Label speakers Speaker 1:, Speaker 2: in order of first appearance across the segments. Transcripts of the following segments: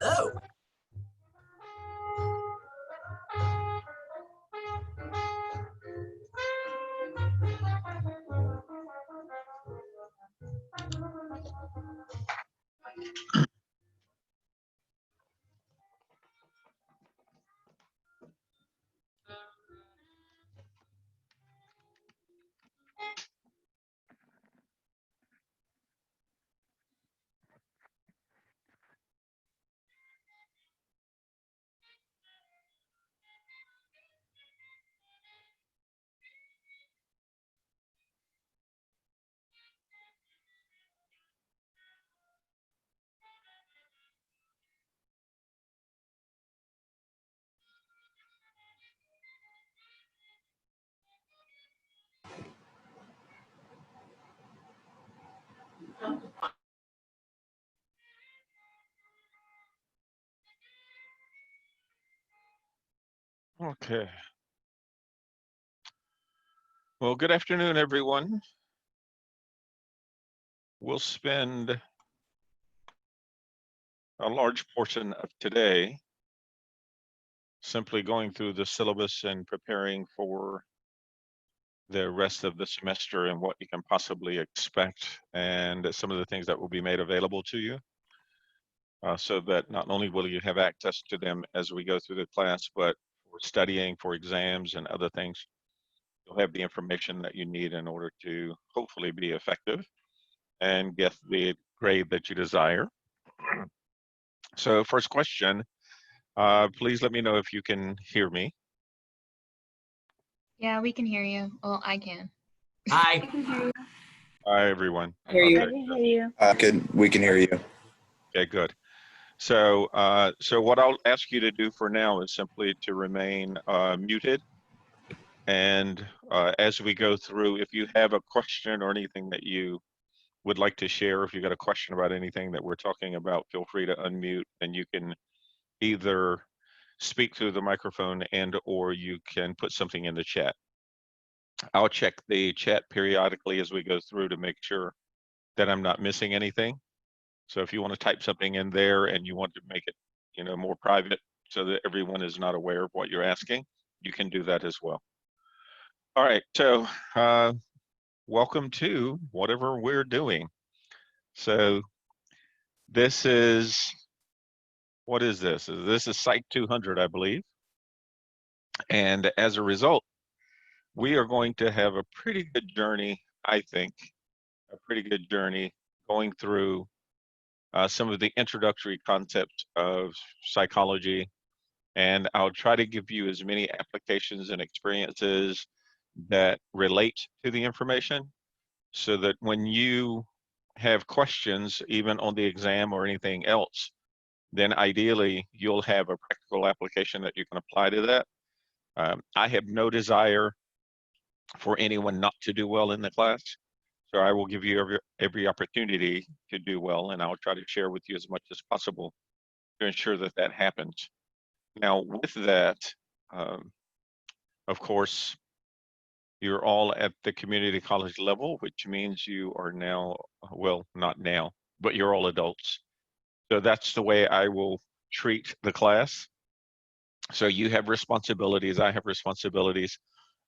Speaker 1: Oh.
Speaker 2: Okay. Well, good afternoon, everyone. We'll spend a large portion of today simply going through the syllabus and preparing for the rest of the semester and what you can possibly expect and some of the things that will be made available to you, so that not only will you have access to them as we go through the class, but for studying for exams and other things, you'll have the information that you need in order to hopefully be effective and get the grade that you desire. So first question, please let me know if you can hear me.
Speaker 3: Yeah, we can hear you. Well, I can.
Speaker 1: Hi.
Speaker 2: Hi, everyone.
Speaker 4: Hear you.
Speaker 2: Okay.
Speaker 4: We can hear you.
Speaker 2: Okay, good. So, so what I'll ask you to do for now is simply to remain muted. And as we go through, if you have a question or anything that you would like to share, if you got a question about anything that we're talking about, feel free to unmute, and you can either speak through the microphone and or you can put something in the chat. I'll check the chat periodically as we go through to make sure that I'm not missing anything. So if you want to type something in there and you want to make it, you know, more private so that everyone is not aware of what you're asking, you can do that as well. All right, so welcome to whatever we're doing. So this is, what is this? This is Psych 200, I believe. And as a result, we are going to have a pretty good journey, I think, a pretty good journey going through some of the introductory concepts of psychology. And I'll try to give you as many applications and experiences that relate to the information so that when you have questions, even on the exam or anything else, then ideally you'll have a practical application that you can apply to that. I have no desire for anyone not to do well in the class. So I will give you every opportunity to do well, and I'll try to share with you as much as possible to ensure that that happens. Now, with that, of course, you're all at the community college level, which means you are now, well, not now, but you're all adults. So that's the way I will treat the class. So you have responsibilities, I have responsibilities.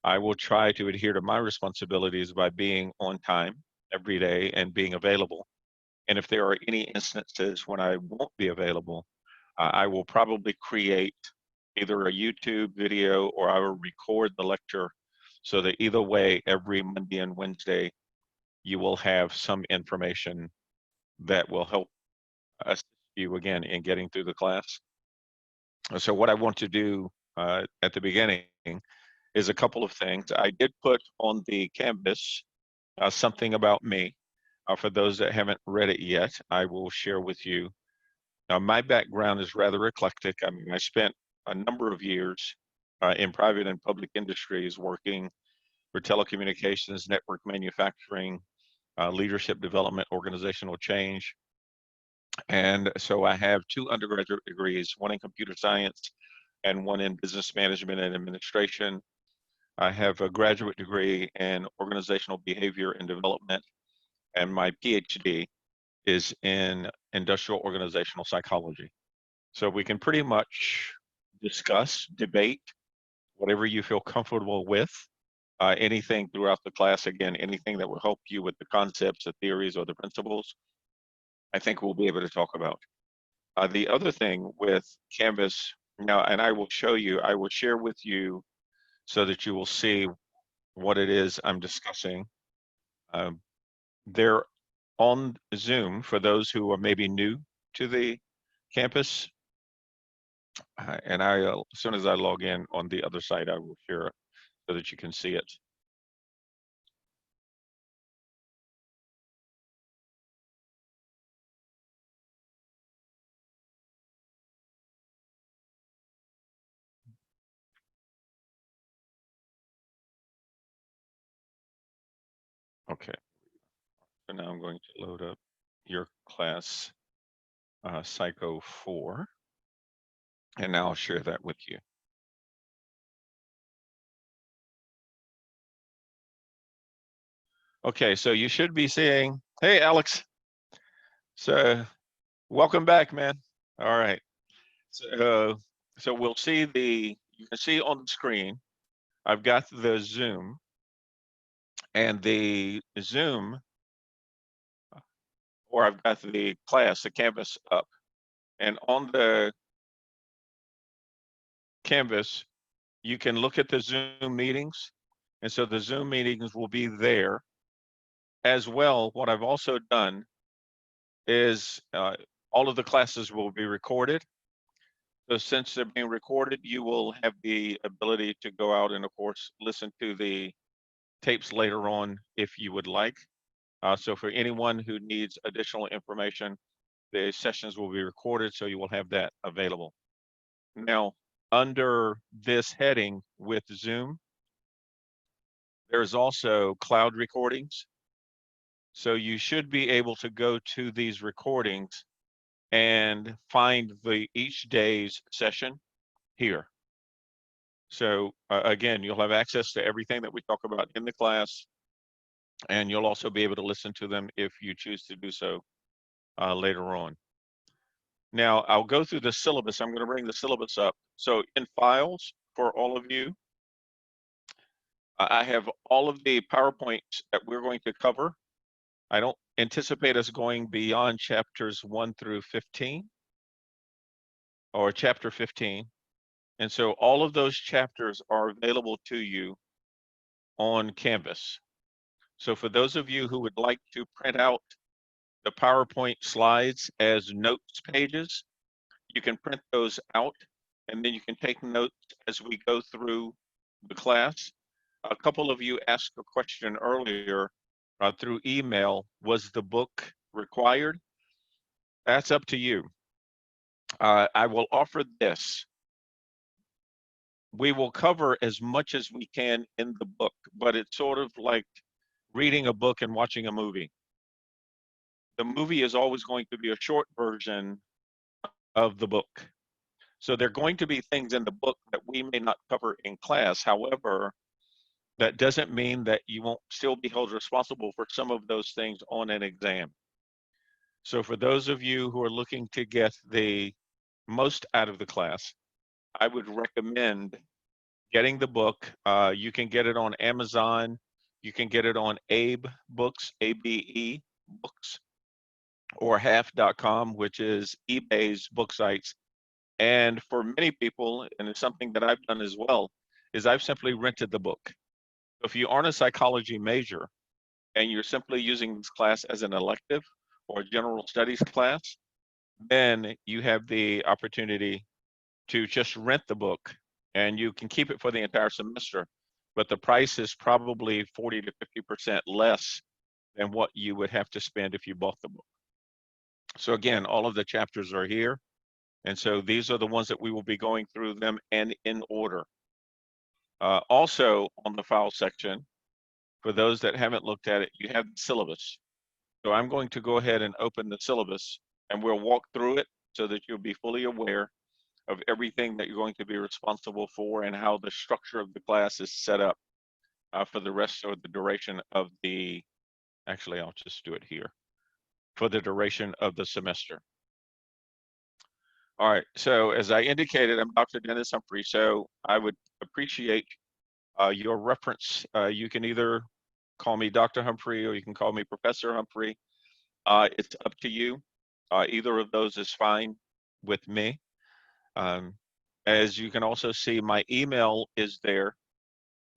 Speaker 2: I will try to adhere to my responsibilities by being on time every day and being available. And if there are any instances when I won't be available, I will probably create either a YouTube video or I will record the lecture so that either way, every Monday and Wednesday, you will have some information that will help assist you again in getting through the class. So what I want to do at the beginning is a couple of things. I did put on the canvas something about me. For those that haven't read it yet, I will share with you. My background is rather eclectic. I mean, I spent a number of years in private and public industries working for telecommunications, network manufacturing, leadership development, organizational change. And so I have 2 undergraduate degrees, one in computer science and one in business management and administration. I have a graduate degree in organizational behavior and development, and my PhD is in industrial organizational psychology. So we can pretty much discuss, debate, whatever you feel comfortable with, anything throughout the class. Again, anything that will help you with the concepts, the theories, or the principles, I think we'll be able to talk about. The other thing with Canvas now, and I will share with you so that you will see what it is I'm discussing. They're on Zoom for those who are maybe new to the campus. And as soon as I log in on the other side, I will share it so that you can see it. Okay, so now I'm going to load up your class, Psycho 4, and now I'll share that with you. Okay, so you should be seeing, hey, Alex. So welcome back, man. All right. So we'll see you can see on the screen, I've got the Zoom, and the Zoom, or I've got the class, the Canvas up. And on the Canvas, you can look at the Zoom meetings. And so the Zoom meetings will be there. As well, what I've also done is all of the classes will be recorded. So since they're being recorded, you will have the ability to go out and, of course, listen to the tapes later on if you would like. So for anyone who needs additional information, the sessions will be recorded, so you will have that available. Now, under this heading with Zoom, there's also cloud recordings. So you should be able to go to these recordings and find each day's session here. So again, you'll have access to everything that we talk about in the class, and you'll also be able to listen to them if you choose to do so later on. Now, I'll go through the syllabus. I'm going to bring the syllabus up. So in files for all of you, I have all of the PowerPoints that we're going to cover. I don't anticipate us going beyond chapters 1 through 15 or chapter 15. And so all of those chapters are available to you on Canvas. So for those of you who would like to print out the PowerPoint slides as notes pages, you can print those out, and then you can take notes as we go through the class. A couple of you asked a question earlier through email, was the book required? That's up to you. I will offer this. We will cover as much as we can in the book, but it's sort of like reading a book and watching a movie. The movie is always going to be a short version of the book. So there are going to be things in the book that we may not cover in class. However, that doesn't mean that you won't still be held responsible for some of those things on an exam. So for those of you who are looking to get the most out of the class, I would recommend getting the book. You can get it on Amazon. You can get it on Abe Books, ABE Books, or half.com, which is eBay's book sites. And for many people, and it's something that I've done as well, is I've simply rented the book. If you aren't a psychology major and you're simply using this class as an elective or a general studies class, then you have the opportunity to just rent the book, and you can keep it for the entire semester. but the price is probably 40 to 50% less than what you would have to spend if you bought the book. So again, all of the chapters are here. And so these are the ones that we will be going through them and in order. Also on the file section, for those that haven't looked at it, you have the syllabus. So I'm going to go ahead and open the syllabus and we'll walk through it so that you'll be fully aware of everything that you're going to be responsible for and how the structure of the class is set up for the rest of the duration of the, actually, I'll just do it here, for the duration of the semester. All right, so as I indicated, I'm Dr. Dennis Humphrey, so I would appreciate your reference. You can either call me Dr. Humphrey or you can call me Professor Humphrey. It's up to you. Either of those is fine with me. As you can also see, my email is there.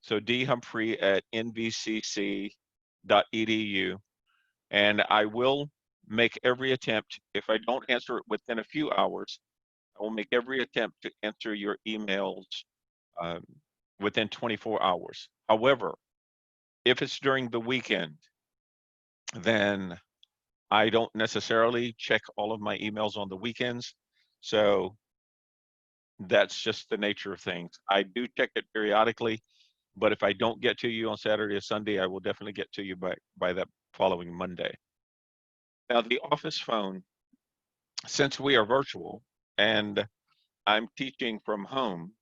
Speaker 2: So dhumphrey@nvcc.edu. And I will make every attempt, if I don't answer it within a few hours, I will make every attempt to answer your emails within 24 hours. However, if it's during the weekend, then I don't necessarily check all of my emails on the weekends. So that's just the nature of things. I do check it periodically, but if I don't get to you on Saturday or Sunday, I will definitely get to you by that following Monday. Now, the office phone, since we are virtual and I'm teaching from home,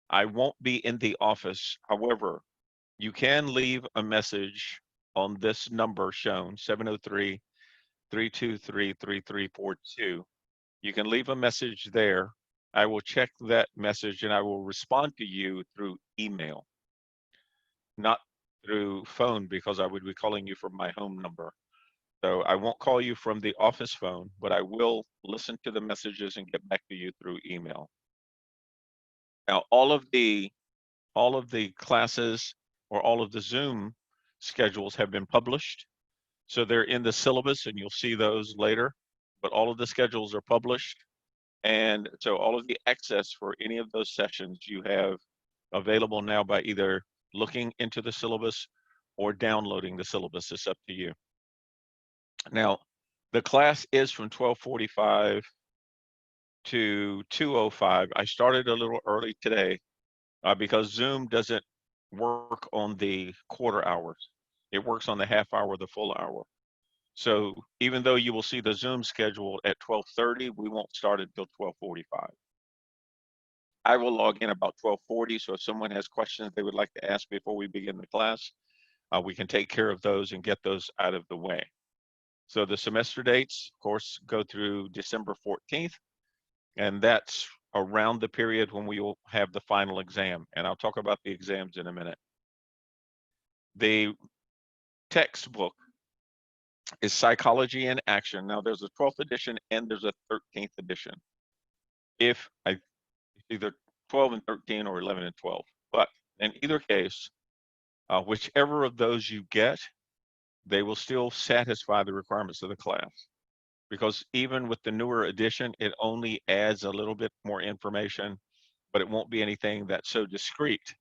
Speaker 2: I won't be in the office. However, you can leave a message on this number shown, 703-323-3342. You can leave a message there. I will check that message and I will respond to you through email, not through phone, because I would be calling you from my home number. So I won't call you from the office phone, but I will listen to the messages and get back to you through email. Now, all of the classes or all of the Zoom schedules have been published. So they're in the syllabus and you'll see those later, but all of the schedules are published. And so all of the access for any of those sessions you have available now by either looking into the syllabus or downloading the syllabus. It's up to you. Now, the class is from 12:45 to 2:05. I started a little early today because Zoom doesn't work on the quarter hours. It works on the half hour, the full hour. So even though you will see the Zoom schedule at 12:30, we won't start until 12:45. I will log in about 12:40, so if someone has questions they would like to ask before we begin the class, we can take care of those and get those out of the way. So the semester dates, of course, go through December 14th, and that's around the period when we will have the final exam. And I'll talk about the exams in a minute. The textbook is Psychology in Action. Now there's a 12th edition and there's a 13th edition. It's either 12 and 13 or 11 and 12. But in either case, whichever of those you get, they will still satisfy the requirements of the class. Because even with the newer edition, it only adds a little bit more information, but it won't be anything that's so discrete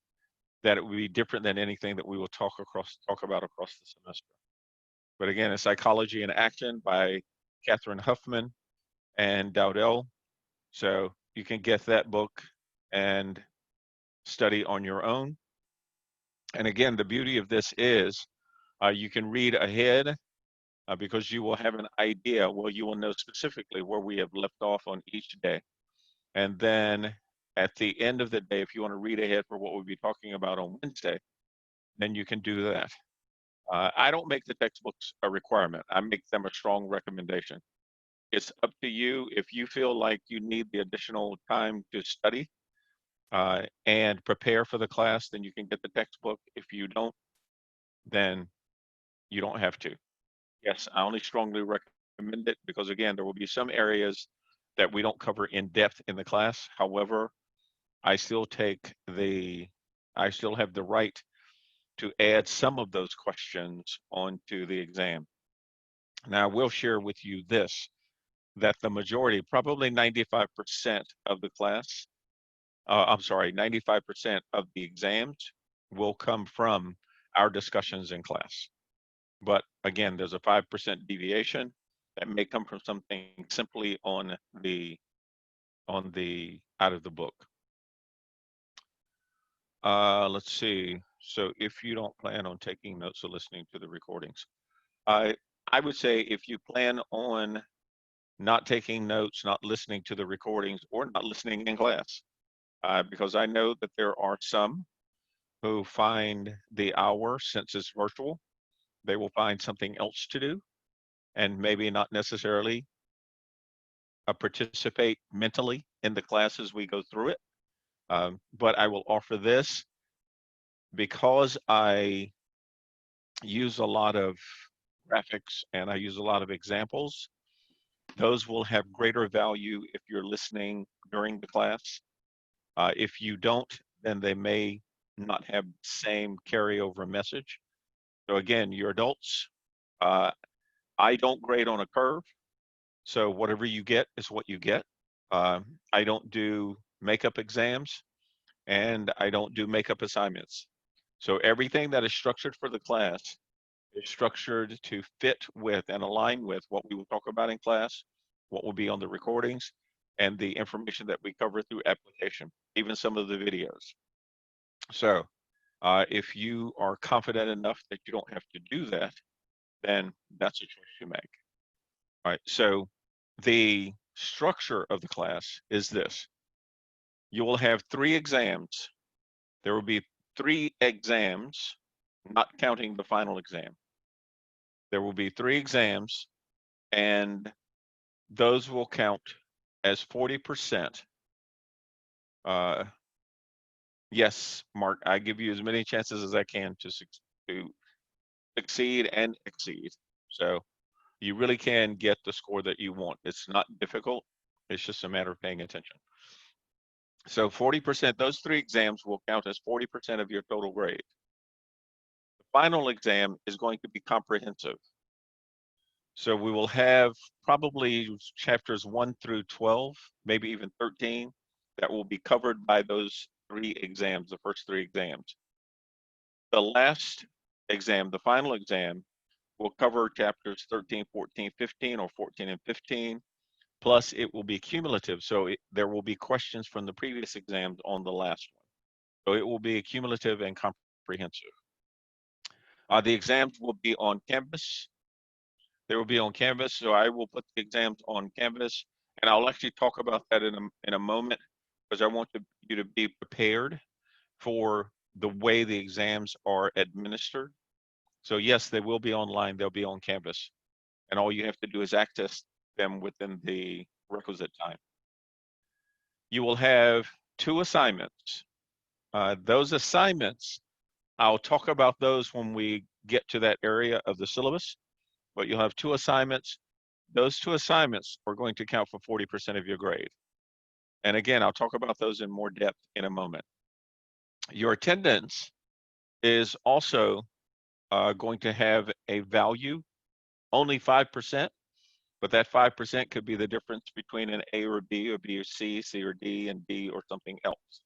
Speaker 2: that it would be different than anything that we will talk about across the semester. But again, it's Psychology in Action by Catherine Huffman and Dowdell. So you can get that book and study on your own. And again, the beauty of this is you can read ahead because you will have an idea. Well, you will know specifically where we have left off on each day. And then at the end of the day, if you want to read ahead for what we'll be talking about on Wednesday, then you can do that. I don't make the textbooks a requirement. I make them a strong recommendation. It's up to you. If you feel like you need the additional time to study and prepare for the class, then you can get the textbook. If you don't, then you don't have to. Yes, I only strongly recommend it because again, there will be some areas that we don't cover in depth in the class. However, I still have the right to add some of those questions onto the exam. Now, I will share with you this, that the majority, probably 95% of the class, 95% of the exams will come from our discussions in class. But again, there's a 5% deviation that may come from something simply on the out of the book. Let's see. So if you don't plan on taking notes or listening to the recordings, I would say if you plan on not taking notes, not listening to the recordings, or not listening in class, because I know that there are some who find the hour, since it's virtual, they will find something else to do and maybe not necessarily participate mentally in the class as we go through it. But I will offer this because I use a lot of graphics and I use a lot of examples. Those will have greater value if you're listening during the class. If you don't, then they may not have the same carryover message. So again, you're adults. I don't grade on a curve. So whatever you get is what you get. I don't do makeup exams and I don't do makeup assignments. So everything that is structured for the class is structured to fit with and align with what we will talk about in class, what will be on the recordings, and the information that we cover through application, even some of the videos. So if you are confident enough that you don't have to do that, then that's a choice you make. All right, so the structure of the class is this. You will have 3 exams. There will be 3 exams, not counting the final exam. There will be 3 exams, and those will count as 40%. Yes, Mark, I give you as many chances as I can to succeed and exceed. So you really can get the score that you want. It's not difficult. It's just a matter of paying attention. So 40%, those 3 exams will count as 40% of your total grade. The final exam is going to be comprehensive. So we will have probably chapters 1 through 12, maybe even 13, that will be covered by those 3 exams, the first 3 exams. The last exam, the final exam, will cover chapters 13, 14, 15, or 14 and 15, plus it will be cumulative. So there will be questions from the previous exams on the last one. So it will be cumulative and comprehensive. The exams will be on Canvas. They will be on Canvas, so I will put the exams on Canvas, and I'll actually talk about that in a moment, because I want you to be prepared for the way the exams are administered. So yes, they will be online, they'll be on Canvas, and all you have to do is access them within the requisite time. You will have 2 assignments. Those assignments, I'll talk about those when we get to that area of the syllabus, but you'll have 2 assignments. Those 2 assignments are going to count for 40% of your grade. And again, I'll talk about those in more depth in a moment. Your attendance is also going to have a value, only 5%, but that 5% could be the difference between an A or B or C, C or D, and D or something else.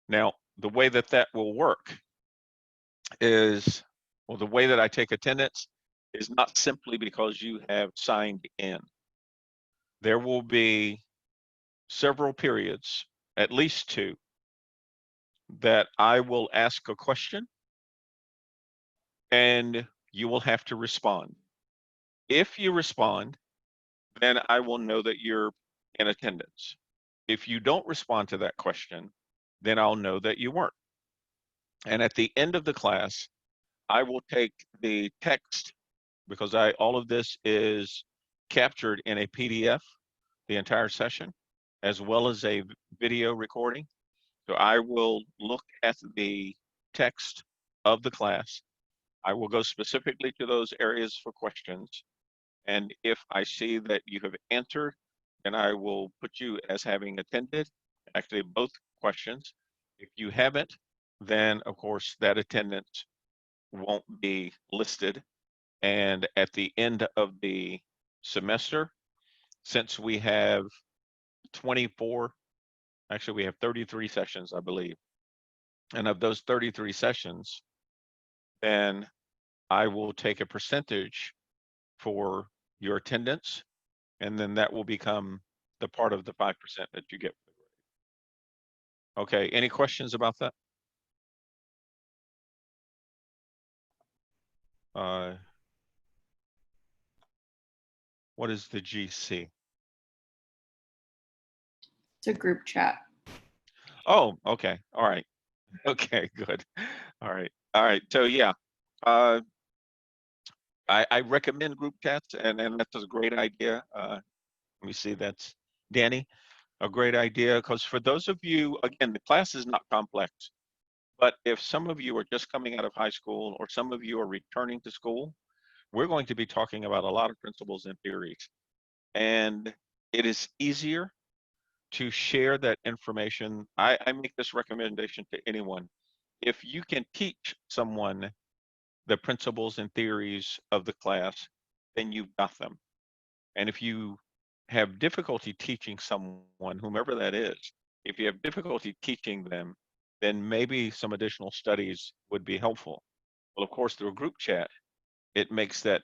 Speaker 2: Now, the way that that will work is, well, the way that I take attendance is not simply because you have signed in. There will be several periods, at least 2, that I will ask a question and you will have to respond. If you respond, then I will know that you're in attendance. If you don't respond to that question, then I'll know that you weren't. And at the end of the class, I will take the text, because all of this is captured in a PDF, the entire session, as well as a video recording. So I will look at the text of the class. I will go specifically to those areas for questions. And if I see that you have answered, then I will put you as having attended, actually both questions. If you haven't, then of course that attendance won't be listed. And at the end of the semester, since we have 24, actually we have 33 sessions, I believe. And of those 33 sessions, then I will take a percentage for your attendance, and then that will become the part of the 5% that you get. Okay, any questions about that? What is the GC?
Speaker 4: It's a group chat.
Speaker 2: Oh, okay. All right. Okay, good. All right. All right. So yeah, I recommend group chats, and that's a great idea. Let me see, that's Danny. A great idea, because for those of you, again, the class is not complex, but if some of you are just coming out of high school or some of you are returning to school, we're going to be talking about a lot of principles and theories. And it is easier to share that information. I make this recommendation to anyone. If you can teach someone the principles and theories of the class, then you've got them. And if you have difficulty teaching someone, whomever that is, if you have difficulty teaching them, then maybe some additional studies would be helpful. Well, of course, through a group chat, it makes that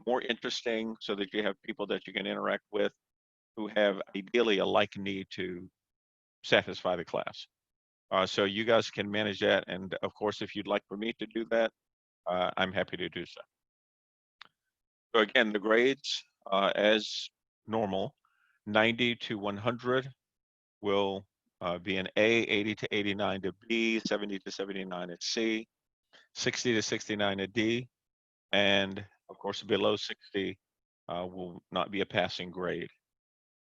Speaker 2: more interesting so that you have people that you can interact with who have ideally a like need to satisfy the class. So you guys can manage that. And of course, if you'd like for me to do that, I'm happy to do so. So again, the grades, as normal, 90 to 100 will be an A, 80 to 89 to B, 70 to 79 at C, 60 to 69 a D, and of course below 60 will not be a passing grade.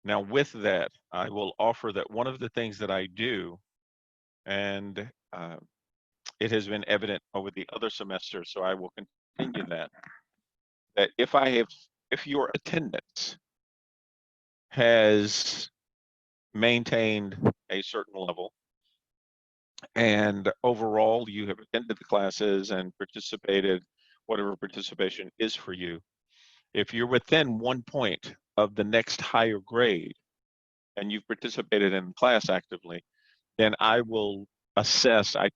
Speaker 2: Now with that, I will offer that one of the things that I do, and it has been evident over the other semesters, so I will continue that if your attendance has maintained a certain level, and overall you have attended the classes and participated, whatever participation is for you, if you're within 1 point of the next higher grade and you've participated in class actively, then I will I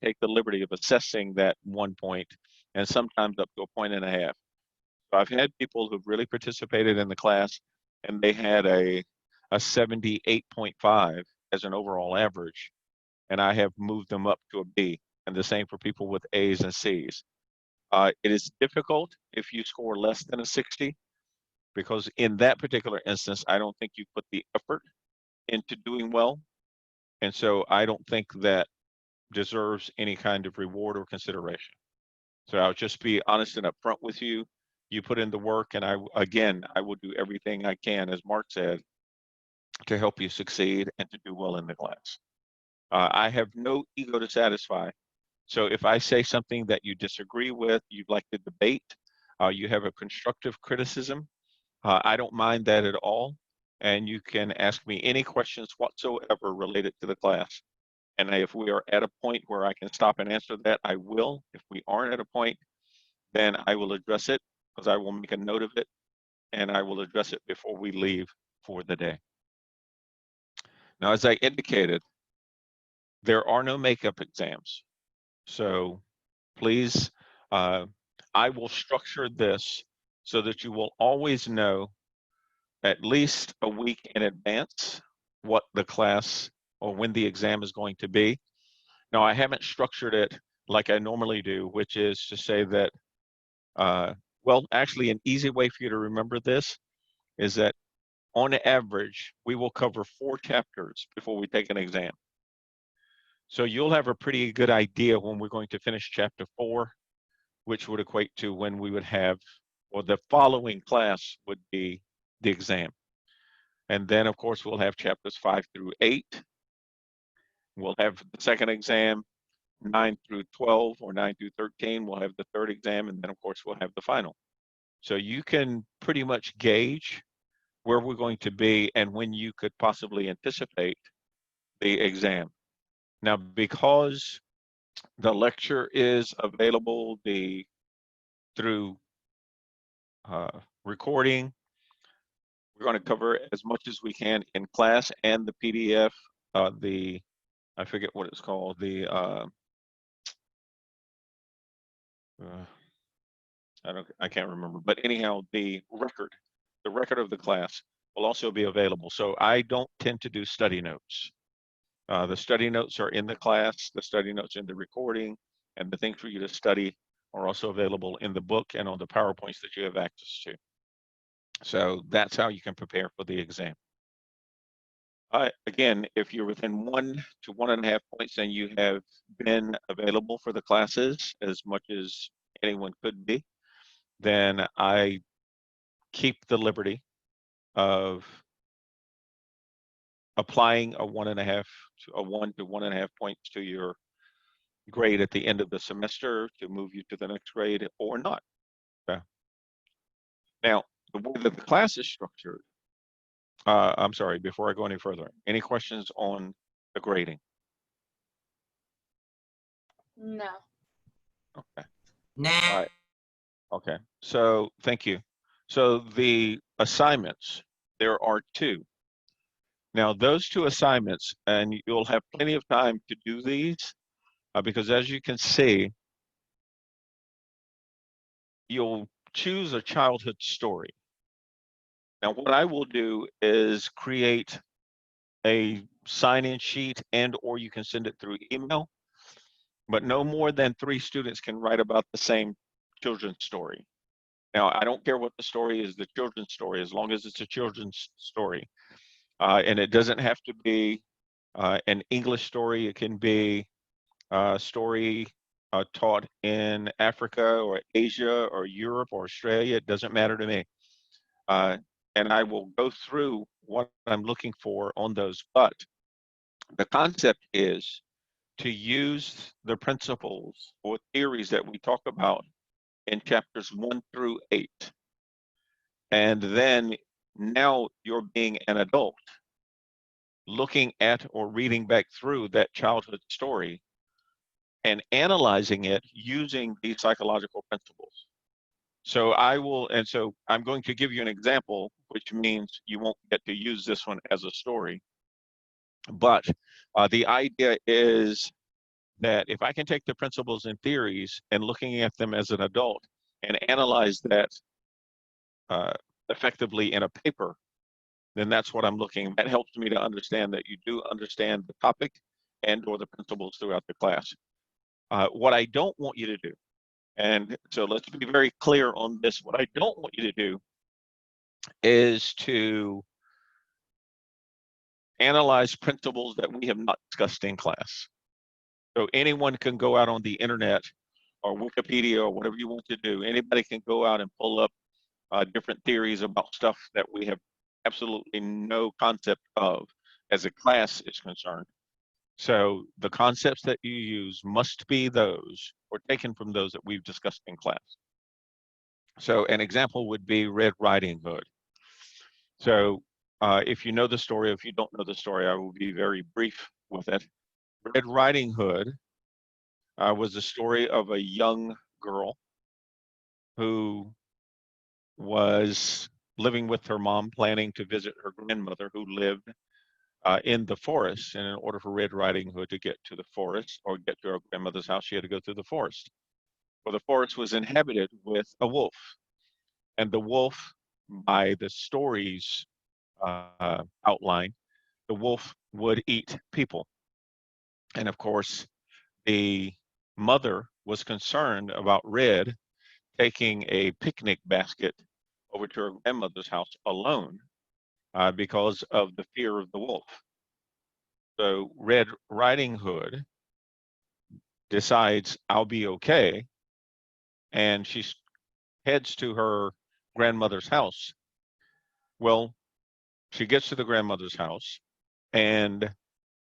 Speaker 2: take the liberty of assessing that 1 point, and sometimes up to a point and a half. So I've had people who've really participated in the class and they had a 78.5 as an overall average, and I have moved them up to a B, and the same for people with A's and C's. It is difficult if you score less than a 60, because in that particular instance, I don't think you put the effort into doing well. And so I don't think that deserves any kind of reward or consideration. So I'll just be honest and upfront with you. You put in the work, and I will do everything I can, as Mark said, to help you succeed and to do well in the class. I have no ego to satisfy. So if I say something that you disagree with, you'd like to debate, you have a constructive criticism, I don't mind that at all. And you can ask me any questions whatsoever related to the class. And if we are at a point where I can stop and answer that, I will. If we aren't at a point, then I will address it, because I will make a note of it, and I will address it before we leave for the day. Now, as I indicated, there are no makeup exams. So please, I will structure this so that you will always know at least a week in advance what the class or when the exam is going to be. Now, I haven't structured it like I normally do, which is to say that, well, actually, an easy way for you to remember this is that on average, we will cover 4 chapters before we take an exam. So you'll have a pretty good idea when we're going to finish chapter 4, which would equate to when we would have, or the following class would be the exam. And then, of course, we'll have chapters 5 through 8. We'll have the second exam, 9 through 12, or 9 through 13. We'll have the third exam, and then, of course, we'll have the final. So you can pretty much gauge where we're going to be and when you could possibly anticipate the exam. Now, because the lecture is available through recording, we're going to cover as much as we can in class, and the PDF, I forget what it's called, the I can't remember, but anyhow, the record of the class will also be available. So I don't tend to do study notes. The study notes are in the class, the study notes in the recording, and the things for you to study are also available in the book and on the PowerPoints that you have access to. So that's how you can prepare for the exam. Again, if you're within 1 to 1.5 points and you have been available for the classes as much as anyone could be, then I keep the liberty of applying a 1 to 1.5 points to your grade at the end of the semester to move you to the next grade or not. Okay. Now, the way that the class is structured, I'm sorry, before I go any further, any questions on the grading?
Speaker 3: No.
Speaker 2: Okay.
Speaker 1: Nah.
Speaker 2: All right. Okay. So thank you. So the assignments, there are 2. Now, those 2 assignments, and you'll have plenty of time to do these, because as you can see, you'll choose a childhood story. Now, what I will do is create a sign-in sheet or you can send it through email, but no more than 3 students can write about the same children's story. Now, I don't care what the story is, the children's story, as long as it's a children's story. And it doesn't have to be an English story. It can be a story taught in Africa or Asia or Europe or Australia. It doesn't matter to me. And I will go through what I'm looking for on those. But the concept is to use the principles or theories that we talk about in chapters 1 through 8. And then now you're being an adult, looking at or reading back through that childhood story and analyzing it using these psychological principles. So I'm going to give you an example, which means you won't get to use this one as a story. But the idea is that if I can take the principles and theories and looking at them as an adult and analyze that effectively in a paper, then that's what I'm looking. That helps me to understand that you do understand the topic or the principles throughout the class. What I don't want you to do, and so let's be very clear on this, what I don't want you to do is to analyze principles that we have not discussed in class. So anyone can go out on the internet or Wikipedia or whatever you want to do. Anybody can go out and pull up different theories about stuff that we have absolutely no concept of as a class is concerned. So the concepts that you use must be those or taken from those that we've discussed in class. So an example would be Red Riding Hood. So if you know the story, if you don't know the story, I will be very brief with it. Red Riding Hood was a story of a young girl who was living with her mom, planning to visit her grandmother who lived in the forest. And in order for Red Riding Hood to get to the forest or get to her grandmother's house, she had to go through the forest. Well, the forest was inhabited with a wolf. And the wolf, by the story's outline, the wolf would eat people. And of course, the mother was concerned about Red taking a picnic basket over to her grandmother's house alone because of the fear of the wolf. So Red Riding Hood decides, I'll be okay. And she heads to her grandmother's house. Well, she gets to the grandmother's house and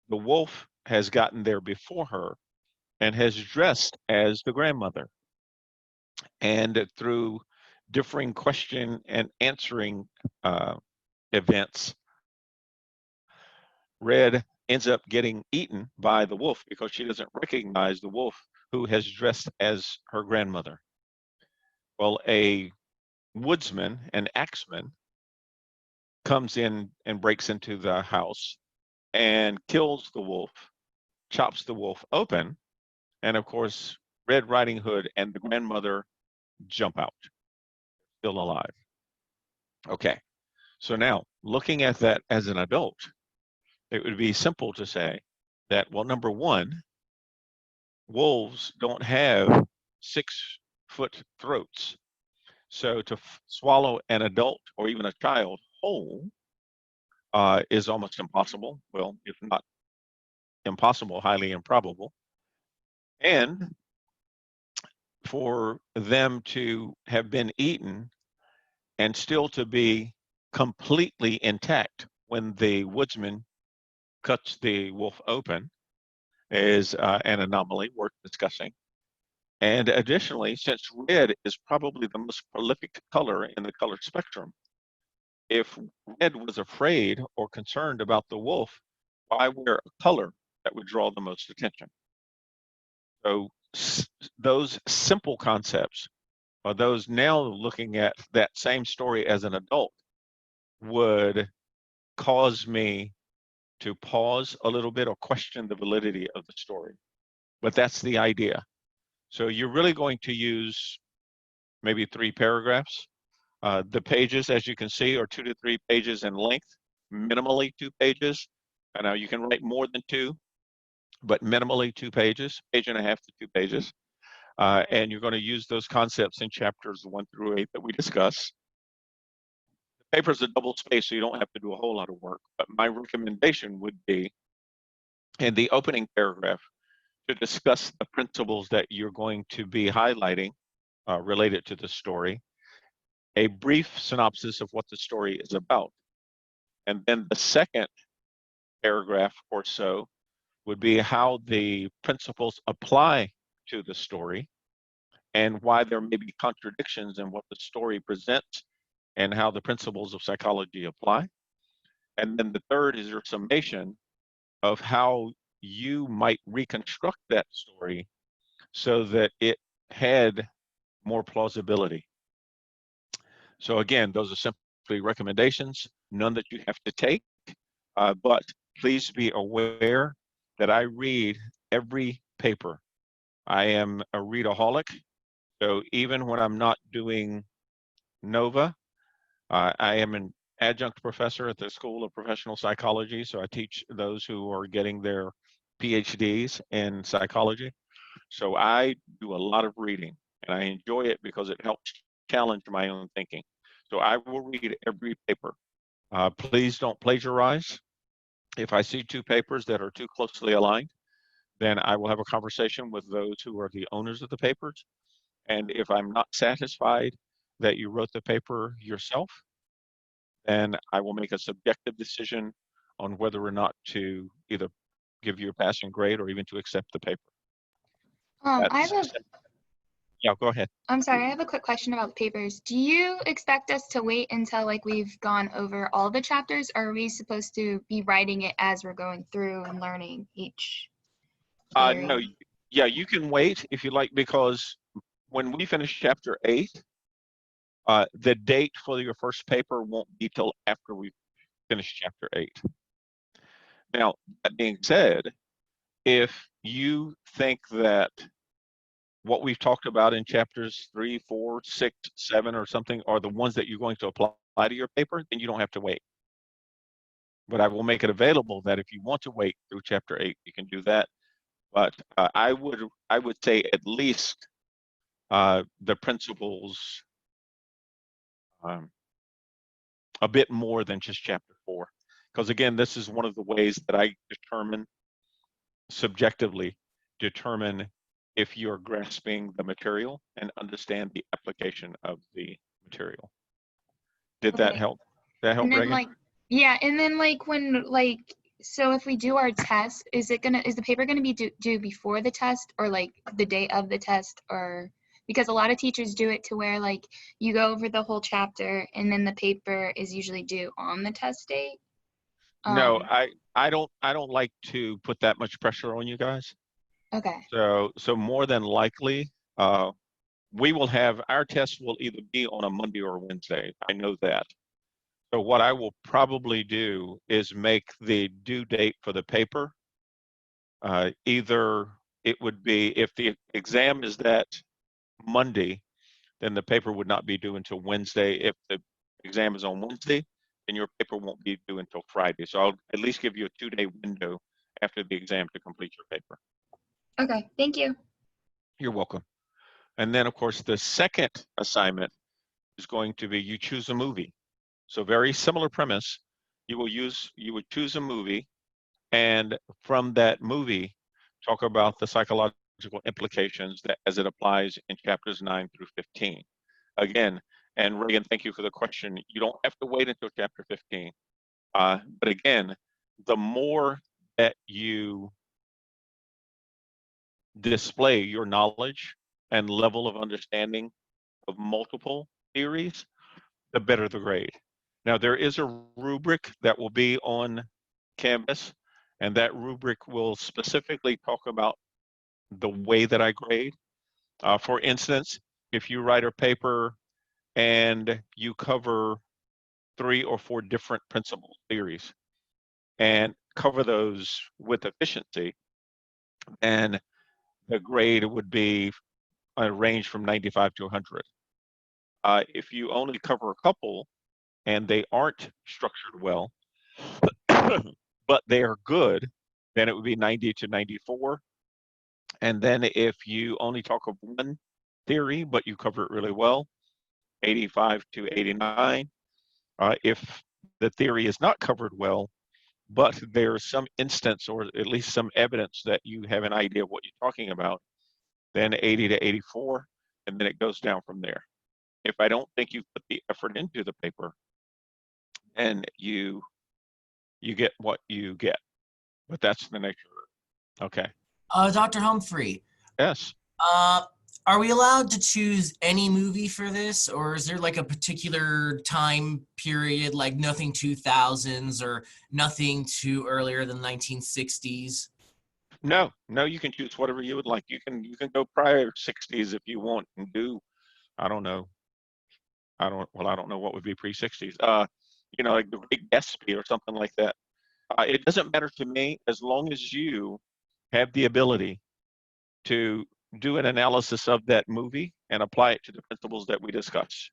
Speaker 2: the wolf has gotten there before her and has dressed as the grandmother. And through differing question and answering events, Red ends up getting eaten by the wolf because she doesn't recognize the wolf who has dressed as her grandmother. Well, a woodsman, an axeman, comes in and breaks into the house and kills the wolf, chops the wolf open, and of course, Red Riding Hood and the grandmother jump out, still alive. Okay, so now looking at that as an adult, it would be simple to say that, well, number one, wolves don't have 6-foot throats. So to swallow an adult or even a child whole is almost impossible. Well, if not impossible, highly improbable. And for them to have been eaten and still to be completely intact when the woodsman cuts the wolf open is an anomaly worth discussing. And additionally, since red is probably the most prolific color in the color spectrum, if red was afraid or concerned about the wolf, why wear a color that would draw the most attention? So those simple concepts, or those now looking at that same story as an adult, would cause me to pause a little bit or question the validity of the story. But that's the idea. So you're really going to use maybe 3 paragraphs. The pages, as you can see, are 2 to 3 pages in length, minimally 2 pages. I know you can write more than 2, but minimally 2 pages, page and a half to 2 pages. And you're going to use those concepts in chapters 1 through 8 that we discuss. The paper is a double space, so you don't have to do a whole lot of work. But my recommendation would be, in the opening paragraph, to discuss the principles that you're going to be highlighting related to the story, a brief synopsis of what the story is about. And then the second paragraph or so would be how the principles apply to the story and why there may be contradictions in what the story presents and how the principles of psychology apply. And then the third is your summation of how you might reconstruct that story so that it had more plausibility. So again, those are simply recommendations, none that you have to take, but please be aware that I read every paper. I am a readaholic, so even when I'm not doing NOVA, I am an adjunct professor at the School of Professional Psychology, so I teach those who are getting their PhDs in psychology. So I do a lot of reading, and I enjoy it because it helps challenge my own thinking. So I will read every paper. Please don't plagiarize. If I see 2 papers that are too closely aligned, then I will have a conversation with those who are the owners of the papers. And if I'm not satisfied that you wrote the paper yourself, then I will make a subjective decision on whether or not to either give you a passing grade or even to accept the paper. That's yeah, go ahead.
Speaker 3: I'm sorry, I have a quick question about the papers. Do you expect us to wait until like we've gone over all the chapters, or are we supposed to be writing it as we're going through and learning each theory?
Speaker 2: No, yeah, you can wait if you like, because when we finish chapter 8, the date for your first paper won't be till after we finish chapter 8. Now, that being said, if you think that what we've talked about in chapters 3, 4, 6, 7, or something are the ones that you're going to apply to your paper, then you don't have to wait. But I will make it available that if you want to wait through chapter 8, you can do that. But I would say at least the principles a bit more than just chapter 4, because again, this is one of the ways that I subjectively determine if you're grasping the material and understand the application of the material. Did that
Speaker 3: Okay.
Speaker 2: help? That help,
Speaker 3: And then
Speaker 2: Reagan?
Speaker 3: yeah, and then so if we do our test, is the paper gonna be due before the test or like the day of the test? Or because a lot of teachers do it to where like you go over the whole chapter and then the paper is usually due on the test date.
Speaker 2: No, I don't like to put that much pressure on you guys.
Speaker 3: Okay.
Speaker 2: So more than likely, we will have our test will either be on a Monday or a Wednesday. I know that. So what I will probably do is make the due date for the paper either it would be, if the exam is that Monday, then the paper would not be due until Wednesday. If the exam is on Wednesday, then your paper won't be due until Friday. So I'll at least give you a 2-day window after the exam to complete your paper.
Speaker 3: Okay, thank you.
Speaker 2: You're welcome. And then, of course, the second assignment is going to be you choose a movie. So very similar premise. You would choose a movie, and from that movie, talk about the psychological implications that as it applies in chapters 9 through 15. Again, and Reagan, thank you for the question. You don't have to wait until chapter 15. But again, the more that you display your knowledge and level of understanding of multiple theories, the better the grade. Now, there is a rubric that will be on Canvas, and that rubric will specifically talk about the way that I grade. For instance, if you write a paper and you cover 3 or 4 different principal theories and cover those with efficiency, then the grade would be a range from 95 to 100. If you only cover a couple and they aren't structured well, but they are good, then it would be 90 to 94. And then if you only talk of one theory, but you cover it really well, 85 to 89. If the theory is not covered well, but there's some instance or at least some evidence that you have an idea of what you're talking about, then 80 to 84, and then it goes down from there. If I don't think you put the effort into the paper, and you get what you get. But that's the nature of it. Okay.
Speaker 1: Dr. Humphrey,
Speaker 2: Yes.
Speaker 1: are we allowed to choose any movie for this, or is there like a particular time period, like nothing 2000s or nothing too earlier than 1960s?
Speaker 2: No, you can choose whatever you would like. You can go prior 60s if you want and do, I don't know. I don't know what would be pre-60s. Like the Great Gatsby or something like that. It doesn't matter to me as long as you have the ability to do an analysis of that movie and apply it to the principles that we discuss.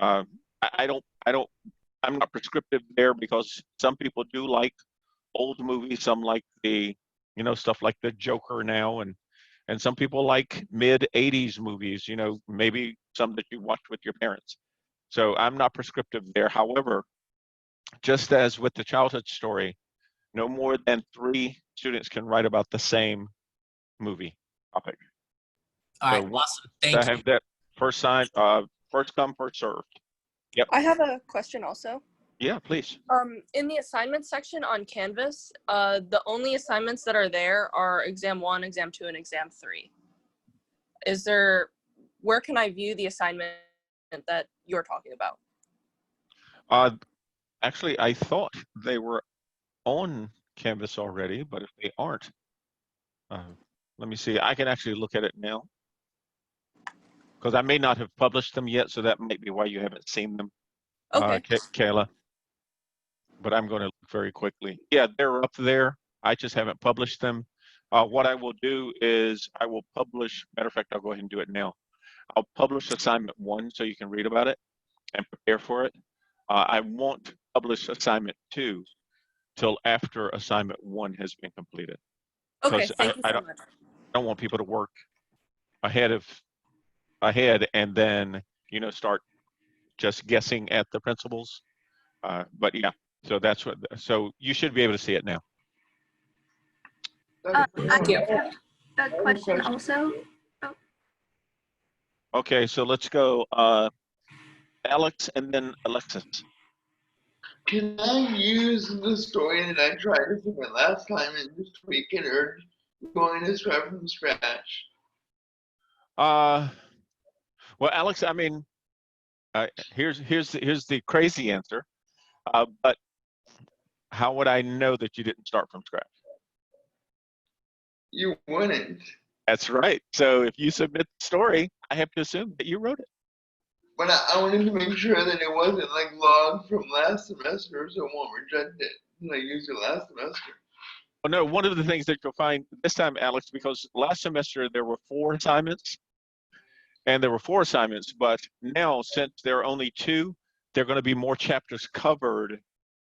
Speaker 2: Uh, I don't, I'm not prescriptive there because some people do like old movies, some like the, stuff like the Joker now, and some people like mid 80s movies, maybe some that you watched with your parents. So I'm not prescriptive there. However, just as with the childhood story, no more than 3 students can write about the same movie topic.
Speaker 1: All right,
Speaker 2: So
Speaker 1: awesome.
Speaker 2: I
Speaker 1: Thank you.
Speaker 2: have that first come, first served. Yep.
Speaker 4: I have a question also.
Speaker 2: Yeah, please.
Speaker 4: In the assignment section on Canvas, the only assignments that are there are exam 1, exam 2, and exam 3. Where can I view the assignment that you're talking about?
Speaker 2: Actually, I thought they were on Canvas already, but if they aren't, let me see. I can actually look at it now because I may not have published them yet, so that might be why you haven't seen them,
Speaker 4: Okay.
Speaker 2: Kayla. But I'm going to look very quickly. Yeah, they're up there. I just haven't published them. What I will do is I will publish, matter of fact, I'll go ahead and do it now. I'll publish assignment 1 so you can read about it and prepare for it. I won't publish assignment 2 till after assignment 1 has been completed.
Speaker 4: Okay,
Speaker 2: Because
Speaker 4: thank you so much.
Speaker 2: I don't want people to work ahead and then, start just guessing at the principles. But yeah, so you should be able to see it now.
Speaker 5: I
Speaker 4: Thank you.
Speaker 5: have a question also.
Speaker 2: Okay, so let's go Alex and then Alexis.
Speaker 6: Can I use the story that I tried to submit last time and just tweak it, or going to start from scratch?
Speaker 2: Well, Alex, I mean, here's the crazy answer. But how would I know that you didn't start from scratch?
Speaker 6: You wouldn't.
Speaker 2: That's right. So if you submit the story, I have to assume that you wrote it.
Speaker 6: But I wanted to make sure that it wasn't like logged from last semester, so it won't reject it. I used it last semester.
Speaker 2: Well, no, one of the things that you'll find this time, Alex, because last semester there were 4 assignments, but now since there are only 2, there are going to be more chapters covered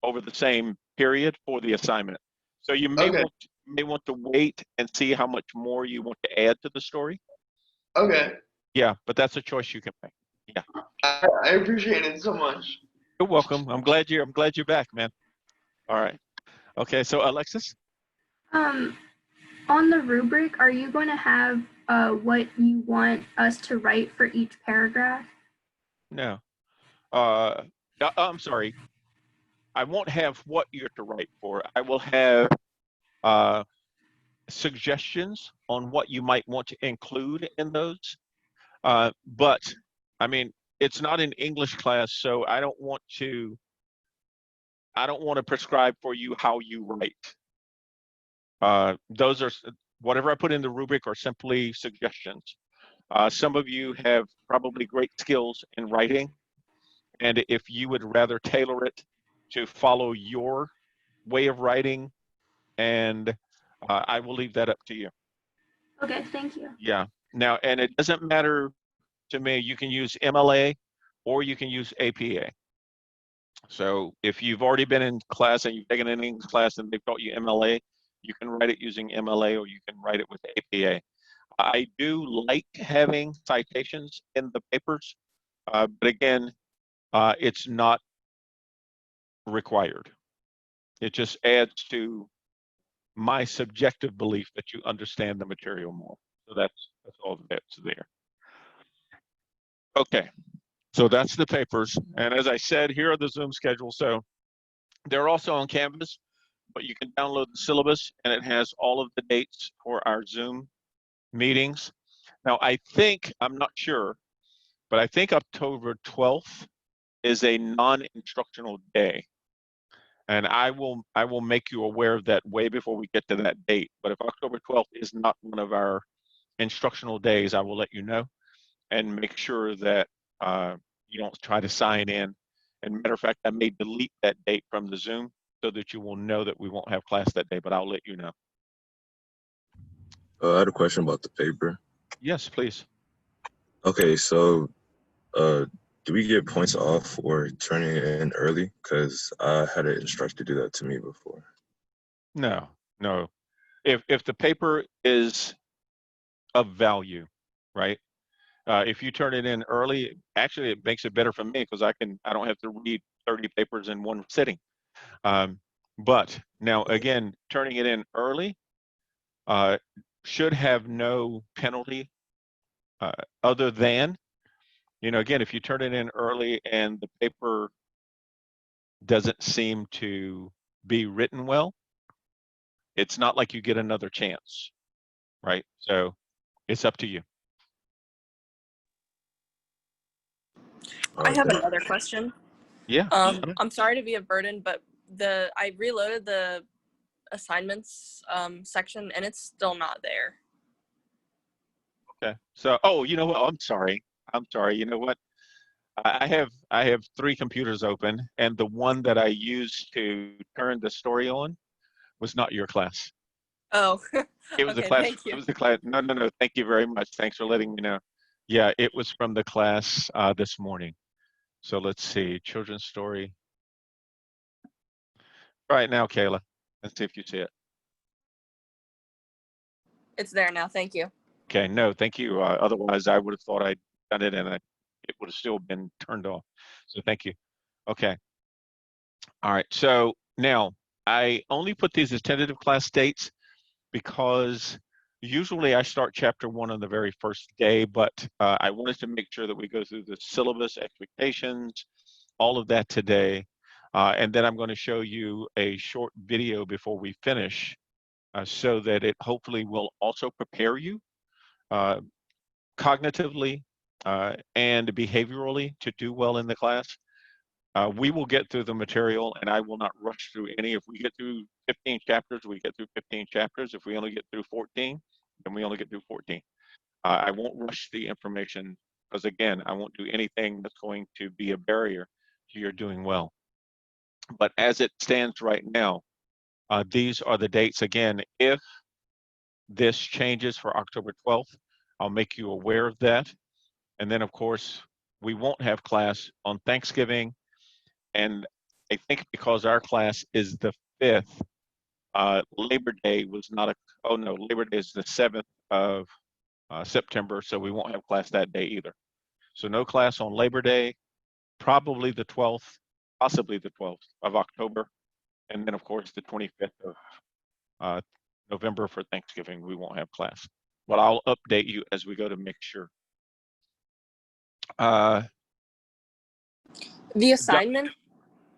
Speaker 2: over the same period for the assignment. So you
Speaker 6: Okay.
Speaker 2: may want to wait and see how much more you want to add to the story.
Speaker 6: Okay.
Speaker 2: Yeah, but that's a choice you can make. Yeah.
Speaker 6: I appreciate it so much.
Speaker 2: You're welcome. I'm glad you're back, man. All right. Okay, so Alexis?
Speaker 5: On the rubric, are you going to have what you want us to write for each paragraph?
Speaker 2: No. I'm sorry. I won't have what you're to write for. I will have suggestions on what you might want to include in those. But I mean, it's not an English class, so I don't want to prescribe for you how you write. Those are whatever I put in the rubric are simply suggestions. Some of you have probably great skills in writing, and if you would rather tailor it to follow your way of writing, and I will leave that up to you.
Speaker 5: Okay, thank you.
Speaker 2: Yeah. Now, and it doesn't matter to me. You can use MLA or you can use APA. So if you've already been in class and you've taken an English class and they've taught you MLA, you can write it using MLA or you can write it with APA. I do like having citations in the papers, but again, it's not required. It just adds to my subjective belief that you understand the material more. So that's all that's there. Okay, so that's the papers. And as I said, here are the Zoom schedules. So they're also on Canvas, but you can download the syllabus and it has all of the dates for our Zoom meetings. Now, I'm not sure, but I think October 12th is a non-instructional day. And I will make you aware of that way before we get to that date. But if October 12th is not one of our instructional days, I will let you know and make sure that you don't try to sign in. And matter of fact, I may delete that date from the Zoom so that you will know that we won't have class that day, but I'll let you know.
Speaker 7: I had a question about the paper.
Speaker 2: Yes, please.
Speaker 7: Okay, so do we get points off for turning it in early? Because I had an instructor do that to me before.
Speaker 2: No. If the paper is of value, right? If you turn it in early, actually it makes it better for me because I don't have to read 30 papers in one sitting. But now again, turning it in early should have no penalty other than, again, if you turn it in early and the paper doesn't seem to be written well, it's not like you get another chance, right? So it's up to you.
Speaker 4: I have another question.
Speaker 2: Yeah.
Speaker 4: I'm sorry to be a burden, but I reloaded the assignments section and it's still not there.
Speaker 2: Okay. So, you know what? I'm sorry. You know what? I have 3 computers open, and the one that I used to turn the story on was not your class.
Speaker 4: Oh,
Speaker 2: It was
Speaker 4: okay,
Speaker 2: a class.
Speaker 4: thank you.
Speaker 2: It was the class. No. Thank you very much. Thanks for letting me know. Yeah, it was from the class this morning. So let's see, children's story. Right now, Kayla, let's see if you see it.
Speaker 4: It's there now. Thank you.
Speaker 2: Okay, no, thank you. Otherwise, I would have thought I'd done it and it would have still been turned off. So thank you. Okay. All right. So now I only put these as tentative class dates because usually I start chapter 1 on the very first day, but I wanted to make sure that we go through the syllabus, expectations, all of that today. And then I'm going to show you a short video before we finish so that it hopefully will also prepare you cognitively and behaviorally to do well in the class. We will get through the material and I will not rush through any. If we get through 15 chapters, we get through 15 chapters. If we only get through 14, then we only get through 14. I won't rush the information because again, I won't do anything that's going to be a barrier to your doing well. But as it stands right now, These are the dates. Again, if this changes for October 12th, I'll make you aware of that. And then, of course, we won't have class on Thanksgiving. And I think because our class is the 5th, Labor Day was not a, oh no, Labor Day is the 7th of September, so we won't have class that day either. So no class on Labor Day, probably the 12th, possibly the 12th of October. And then, of course, the 25th of November for Thanksgiving, we won't have class. But I'll update you as we go to make sure.
Speaker 4: The assignment.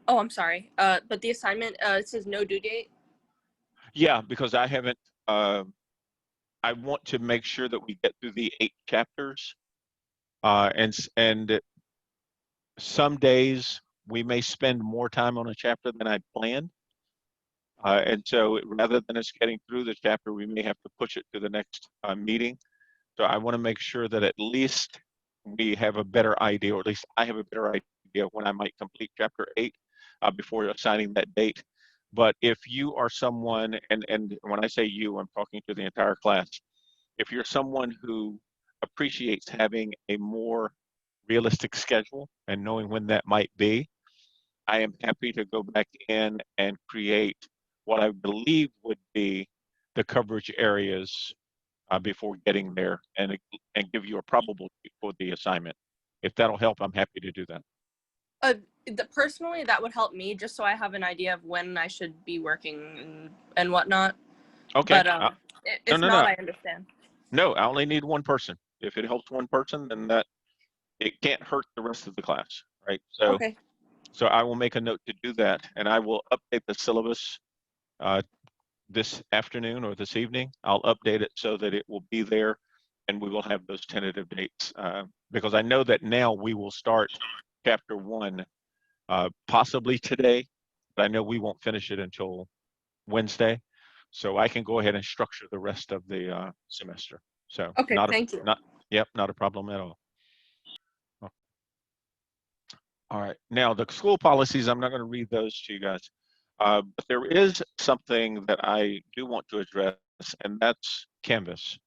Speaker 4: Oh, I'm sorry. But the assignment, it says no due date.
Speaker 2: Yeah, because I haven't. I want to make sure that we get through the 8 chapters, and some days we may spend more time on a chapter than I planned. And so rather than us getting through the chapter, we may have to push it to the next meeting. So I want to make sure that at least we have a better idea, or at least I have a better idea of when I might complete chapter 8 before assigning that date. But if you are someone, and when I say you, I'm talking to the entire class, if you're someone who appreciates having a more realistic schedule and knowing when that might be, I am happy to go back in and create what I believe would be the coverage areas before getting there, and give you a probable for the assignment. If that'll help, I'm happy to do that.
Speaker 4: Personally, that would help me just so I have an idea of when I should be working and whatnot.
Speaker 2: Okay.
Speaker 4: But if
Speaker 2: no.
Speaker 4: not, I understand.
Speaker 2: No, I only need one person. If it helps one person, then that it can't hurt the rest of the class, right? So,
Speaker 4: Okay.
Speaker 2: so I will make a note to do that, and I will update the syllabus this afternoon or this evening. I'll update it so that it will be there, and we will have those tentative dates because I know that now we will start chapter 1 possibly today, but I know we won't finish it until Wednesday. So I can go ahead and structure the rest of the semester. So
Speaker 4: Okay, thank you.
Speaker 2: Not a problem at all. All right, now the school policies, I'm not going to read those to you guys, but there is something that I do want to address, and that's Canvas.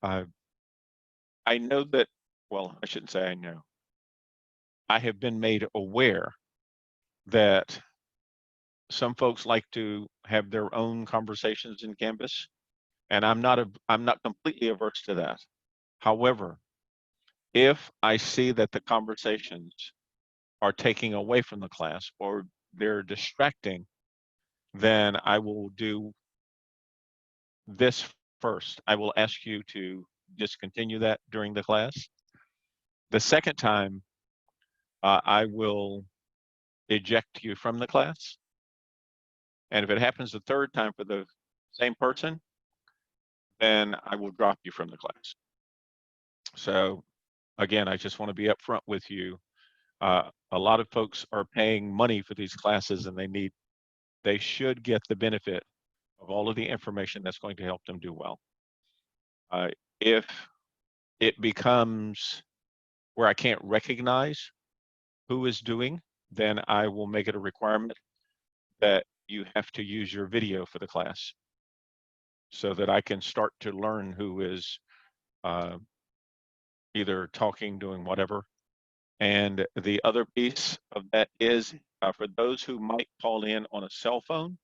Speaker 2: I know that, well, I shouldn't say I know. I have been made aware that some folks like to have their own conversations in Canvas, and I'm not completely averse to that. However, if I see that the conversations are taking away from the class or they're distracting, then I will do this first. I will ask you to discontinue that during the class. The second time, I will eject you from the class. And if it happens the third time for the same person, then I will drop you from the class. So again, I just want to be upfront with you. A lot of folks are paying money for these classes, and they should get the benefit of all of the information that's going to help them do well. If it becomes where I can't recognize who is doing, then I will make it a requirement that you have to use your video for the class so that I can start to learn who is either talking, doing whatever. And the other piece of that is for those who might call in on a cell phone,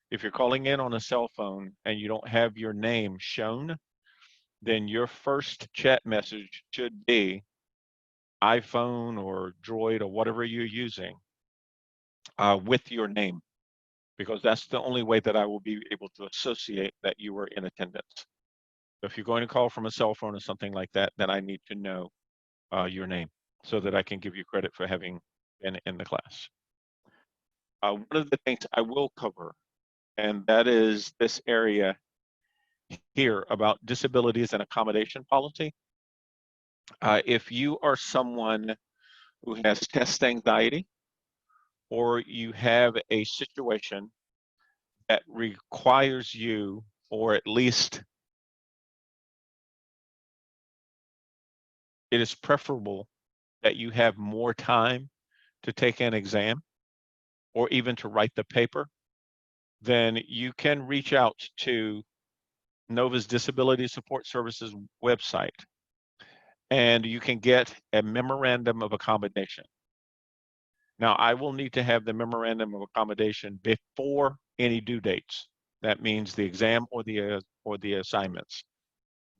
Speaker 2: if you're calling in on a cell phone and you don't have your name shown, then your first chat message should be iPhone or Droid or whatever you're using with your name, because that's the only way that I will be able to associate that you were in attendance. So if you're going to call from a cell phone or something like that, then I need to know your name so that I can give you credit for having been in the class. One of the things I will cover, and that is this area here about disabilities and accommodation policy. If you are someone who has test anxiety, or you have a situation that requires you, or at least it is preferable that you have more time to take an exam or even to write the paper, then you can reach out to Nova's Disability Support Services website, and you can get a memorandum of accommodation. Now, I will need to have the memorandum of accommodation before any due dates. That means the exam or the assignments.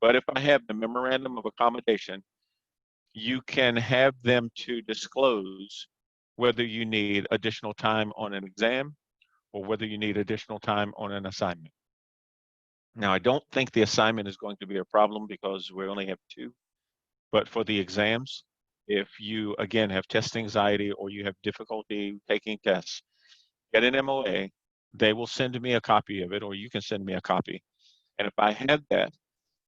Speaker 2: But if I have the memorandum of accommodation, you can have them to disclose whether you need additional time on an exam or whether you need additional time on an assignment. Now, I don't think the assignment is going to be a problem because we only have 2. But for the exams, if you, again, have test anxiety or you have difficulty taking tests, get an MOA. They will send me a copy of it, or you can send me a copy. And if I have that,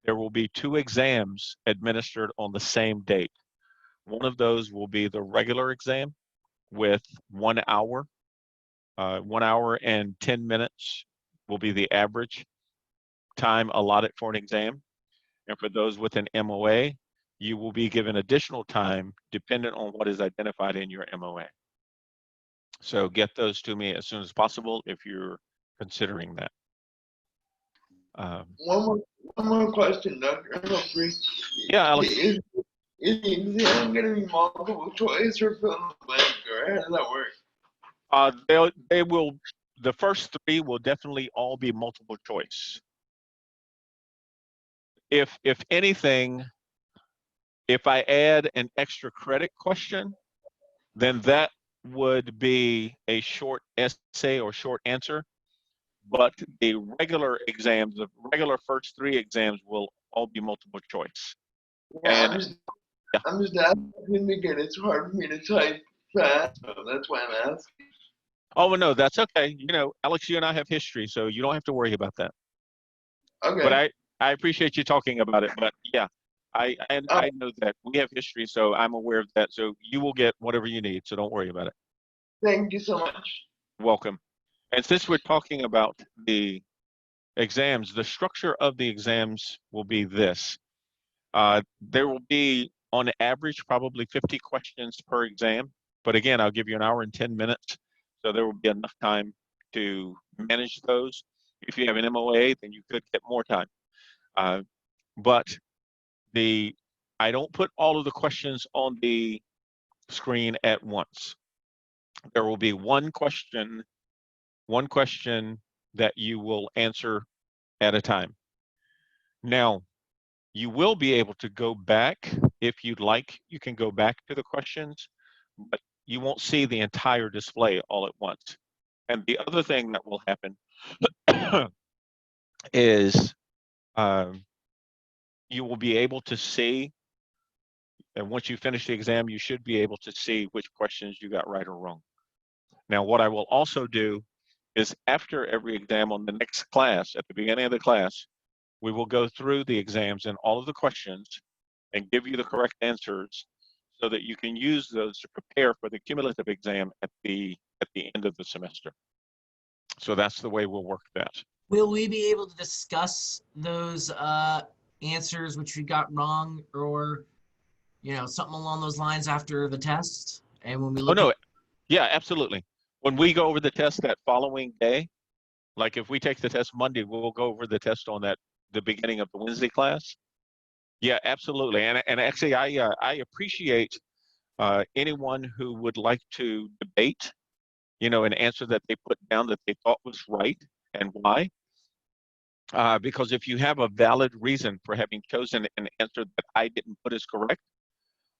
Speaker 2: there will be 2 exams administered on the same date. One of those will be the regular exam with 1 hour. 1 hour and 10 minutes will be the average time allotted for an exam. And for those with an MOA, you will be given additional time dependent on what is identified in your MOA. So get those to me as soon as possible if you're considering that.
Speaker 6: One more question, Dr. Humphrey.
Speaker 2: Yeah, Alex.
Speaker 6: Is the exam going to be multiple choice or fill in the blank, or how does that work?
Speaker 2: They will. The first 3 will definitely all be multiple choice. If anything, if I add an extra credit question, then that would be a short essay or short answer. But the regular exams, the regular first 3 exams will all be multiple choice.
Speaker 6: Yeah,
Speaker 2: And
Speaker 6: I'm just asking because it's hard for me to type fast, so that's why I'm asking.
Speaker 2: oh no, that's okay. You know, Alex, you and I have history, so you don't have to worry about that.
Speaker 6: Okay.
Speaker 2: But I appreciate you talking about it. But yeah, I know that we have history, so I'm aware of that. So you will get whatever you need. So don't worry about it.
Speaker 6: Thank you so much.
Speaker 2: Welcome. And since we're talking about the exams, the structure of the exams will be this. There will be, on average, probably 50 questions per exam. But again, I'll give you an hour and 10 minutes. So there will be enough time to manage those. If you have an MOA, then you could get more time. But I don't put all of the questions on the screen at once. There will be one question that you will answer at a time. Now, you will be able to go back if you'd like. You can go back to the questions, but you won't see the entire display all at once. And the other thing that will happen is you will be able to see, and once you finish the exam, you should be able to see which questions you got right or wrong. Now, what I will also do is after every exam on the next class, at the beginning of the class, we will go through the exams and all of the questions and give you the correct answers so that you can use those to prepare for the cumulative exam at the end of the semester. So that's the way we'll work that.
Speaker 1: Will we be able to discuss those answers which we got wrong, or something along those lines after the test? And when we look
Speaker 2: yeah, absolutely. When we go over the test that following day, like if we take the test Monday, we'll go over the test on the beginning of the Wednesday class. Yeah, absolutely. And actually, I appreciate anyone who would like to debate, an answer that they put down that they thought was right and why. Because if you have a valid reason for having chosen an answer that I didn't put as correct,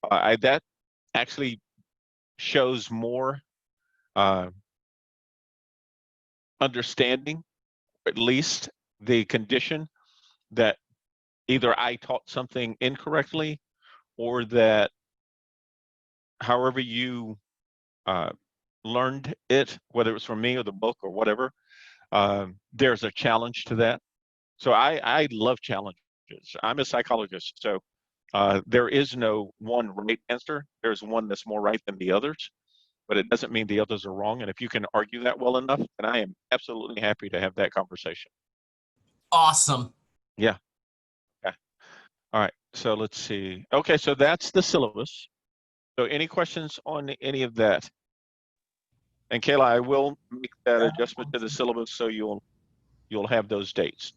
Speaker 2: that actually shows more understanding, or at least the condition that either I taught something incorrectly or that however you learned it, whether it was from me or the book or whatever, there's a challenge to that. So I love challenges. I'm a psychologist, so there is no one right answer. There's one that's more right than the others, but it doesn't mean the others are wrong. And if you can argue that well enough, then I am absolutely happy to have that conversation.
Speaker 1: Awesome.
Speaker 2: Yeah. Okay. All right. So let's see. Okay. So that's the syllabus. So any questions on any of that? And Kayla, I will make that adjustment to the syllabus so you'll have those dates.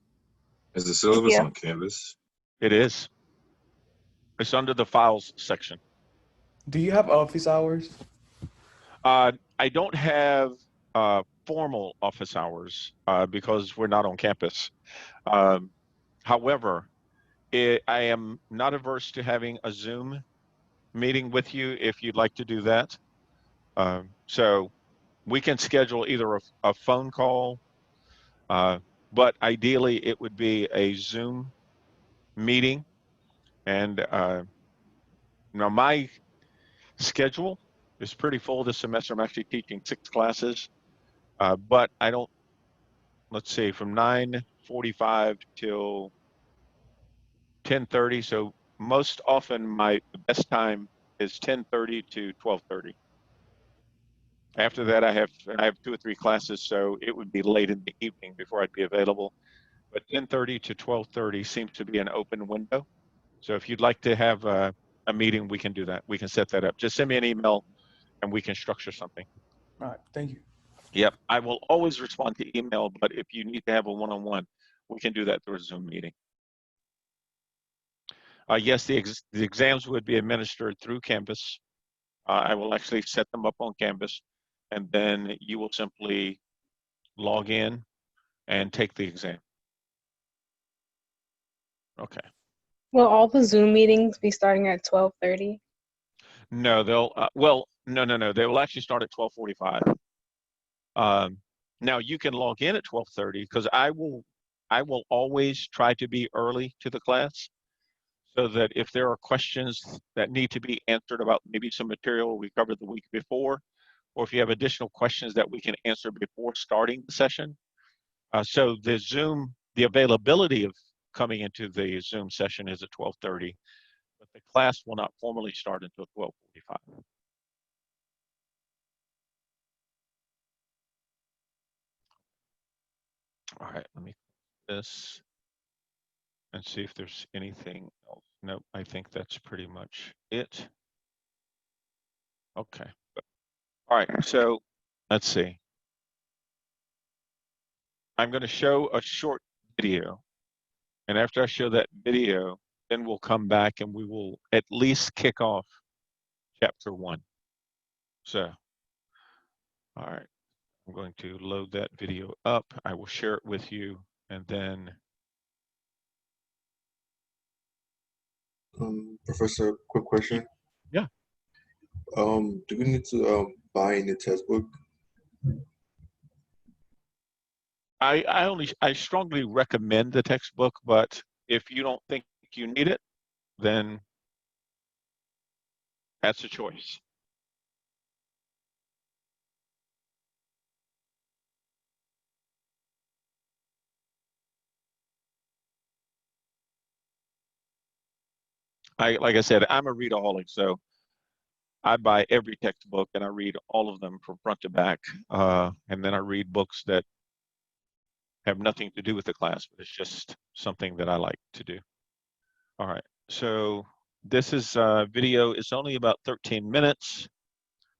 Speaker 7: Is the syllabus
Speaker 4: you.
Speaker 7: on Canvas?
Speaker 2: It is. It's under the files section.
Speaker 8: Do you have office hours?
Speaker 2: I don't have formal office hours because we're not on campus. However, I am not averse to having a Zoom meeting with you if you'd like to do that. So we can schedule either a phone call, but ideally it would be a Zoom meeting. And now my schedule is pretty full this semester. I'm actually teaching 6 classes, but I don't, let's see, from 9:45 till 10:30. So most often my best time is 10:30 to 12:30. After that, I have 2 or 3 classes, so it would be late in the evening before I'd be available. But 10:30 to 12:30 seems to be an open window. So if you'd like to have a meeting, we can do that. We can set that up. Just send me an email and we can structure something.
Speaker 8: All right, thank you.
Speaker 2: Yep, I will always respond to email, but if you need to have a one-on-one, we can do that through a Zoom meeting. Yes, the exams would be administered through Canvas. I will actually set them up on Canvas, and then you will simply log in and take the exam. Okay.
Speaker 9: Will all the Zoom meetings be starting at 12:30?
Speaker 2: No, they'll, no. They will actually start at 12:45. Now you can log in at 12:30 because I will always try to be early to the class so that if there are questions that need to be answered about maybe some material we covered the week before, or if you have additional questions that we can answer before starting the session. So the availability of coming into the Zoom session is at 12:30, but the class will not formally start until 12:45. All right, let me do this and see if there's anything else. Nope, I think that's pretty much it. Okay. All right, so let's see. I'm going to show a short video. And after I show that video, then we'll come back and we will at least kick off chapter 1. So, all right, I'm going to load that video up. I will share it with you and then.
Speaker 10: Professor, quick question.
Speaker 2: Yeah.
Speaker 10: Do we need to buy a new textbook?
Speaker 2: I strongly recommend the textbook, but if you don't think you need it, then that's a choice. Like I said, I'm a readaholic, so I buy every textbook and I read all of them from front to back. And then I read books that have nothing to do with the class, but it's just something that I like to do. All right, so this is video. It's only about 13 minutes,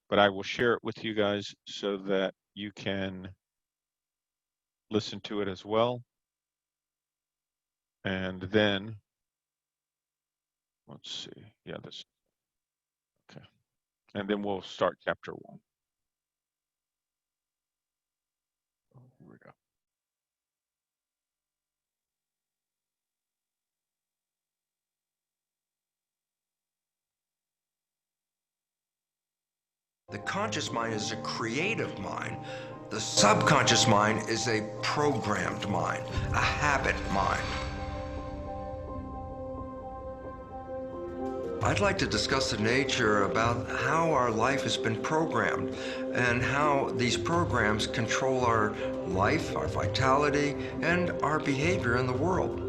Speaker 2: but I will share it with you guys so that you can listen to it as well. And then, let's see, yeah, this, okay. And then we'll start chapter 1. Oh, here we go.
Speaker 11: The conscious mind is a creative mind. The subconscious mind is a programmed mind, a habit mind. I'd like to discuss the nature about how our life has been programmed and how these programs control our life, our vitality, and our behavior in the world.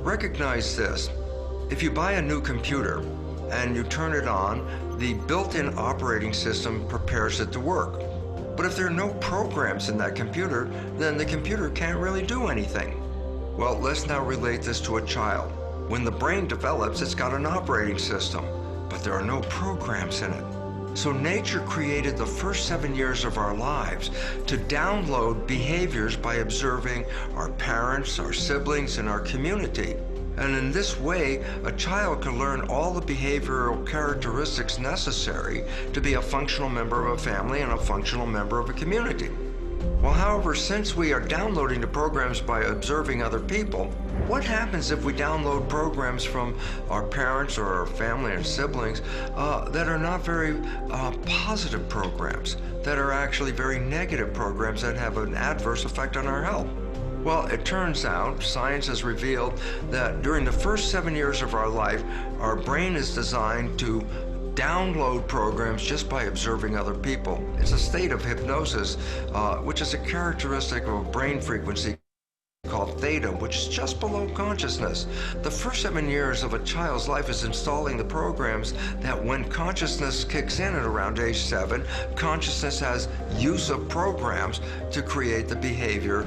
Speaker 11: Recognize this. If you buy a new computer and you turn it on, the built-in operating system prepares it to work. But if there are no programs in that computer, then the computer can't really do anything. Well, let's now relate this to a child. When the brain develops, it's got an operating system, but there are no programs in it. So nature created the first 7 years of our lives to download behaviors by observing our parents, our siblings, and our community. And in this way, a child can learn all the behavioral characteristics necessary to be a functional member of a family and a functional member of a community. Well, however, since we are downloading the programs by observing other people, what happens if we download programs from our parents or our family and siblings that are not very positive programs, that are actually very negative programs that have an adverse effect on our health? Well, it turns out science has revealed that during the first 7 years of our life, our brain is designed to download programs just by observing other people. It's a state of hypnosis, which is a characteristic of a brain frequency called theta, which is just below consciousness. The first 7 years of a child's life is installing the programs that when consciousness kicks in at around age 7, consciousness has use of programs to create the behavior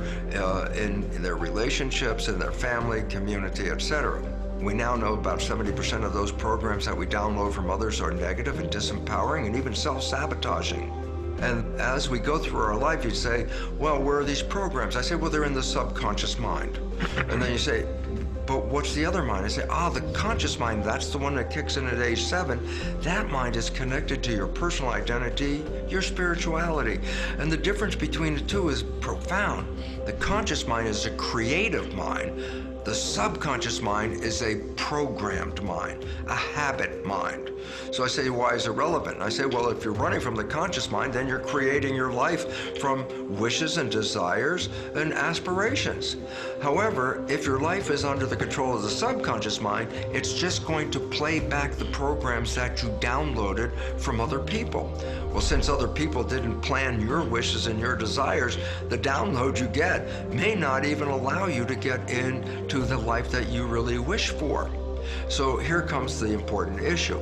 Speaker 11: in their relationships, in their family, community, etc. We now know about 70% of those programs that we download from others are negative and disempowering and even self-sabotaging. And as we go through our life, you'd say, well, where are these programs? I say, well, they're in the subconscious mind. And then you say, but what's the other mind? I say, the conscious mind, that's the one that kicks in at age 7. That mind is connected to your personal identity, your spirituality. And the difference between the two is profound. The conscious mind is a creative mind. The subconscious mind is a programmed mind, a habit mind. So I say, why is it relevant? I say, well, if you're running from the conscious mind, then you're creating your life from wishes and desires and aspirations. However, if your life is under the control of the subconscious mind, it's just going to play back the programs that you downloaded from other people. Well, since other people didn't plan your wishes and your desires, the download you get may not even allow you to get into the life that you really wish for. So here comes the important issue.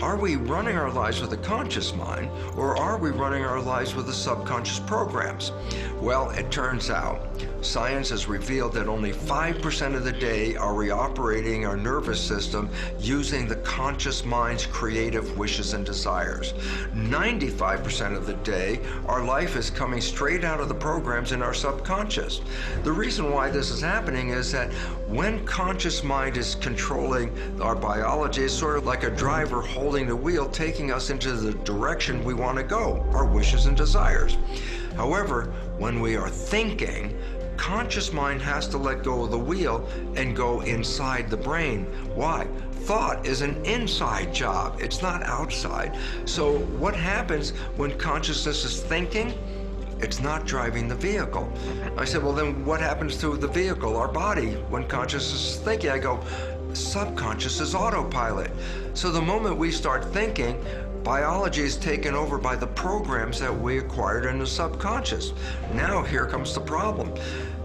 Speaker 11: Are we running our lives with a conscious mind, or are we running our lives with the subconscious programs? Well, it turns out science has revealed that only 5% of the day are we operating our nervous system using the conscious mind's creative wishes and desires. 95% of the day, our life is coming straight out of the programs in our subconscious. The reason why this is happening is that when conscious mind is controlling our biology, it's sort of like a driver holding the wheel, taking us into the direction we want to go, our wishes and desires. However, when we are thinking, conscious mind has to let go of the wheel and go inside the brain. Why? Thought is an inside job. It's not outside. So what happens when consciousness is thinking? It's not driving the vehicle. I said, well, then what happens to the vehicle, our body, when consciousness is thinking? I go, subconscious is autopilot. So the moment we start thinking, biology is taken over by the programs that we acquired in the subconscious. Now here comes the problem.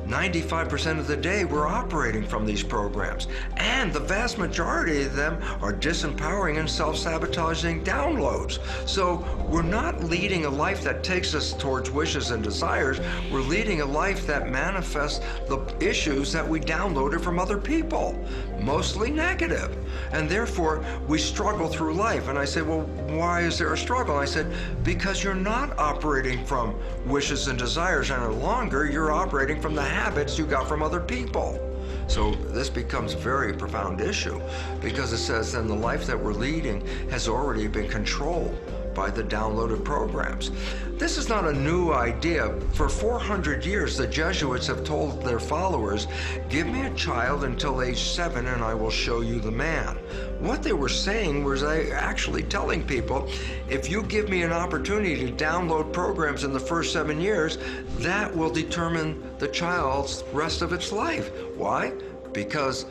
Speaker 11: 95% of the day we're operating from these programs, and the vast majority of them are disempowering and self-sabotaging downloads. So we're not leading a life that takes us towards wishes and desires. We're leading a life that manifests the issues that we downloaded from other people, mostly negative. And therefore, we struggle through life. And I said, well, why is there a struggle? I said, because you're not operating from wishes and desires any longer. You're operating from the habits you got from other people. So this becomes a very profound issue, because it says then the life that we're leading has already been controlled by the downloaded programs. This is not a new idea. For 400 years, the Jesuits have told their followers, give me a child until age 7 and I will show you the man. What they were saying was actually telling people, if you give me an opportunity to download programs in the first 7 years, that will determine the child's rest of its life. Why? Because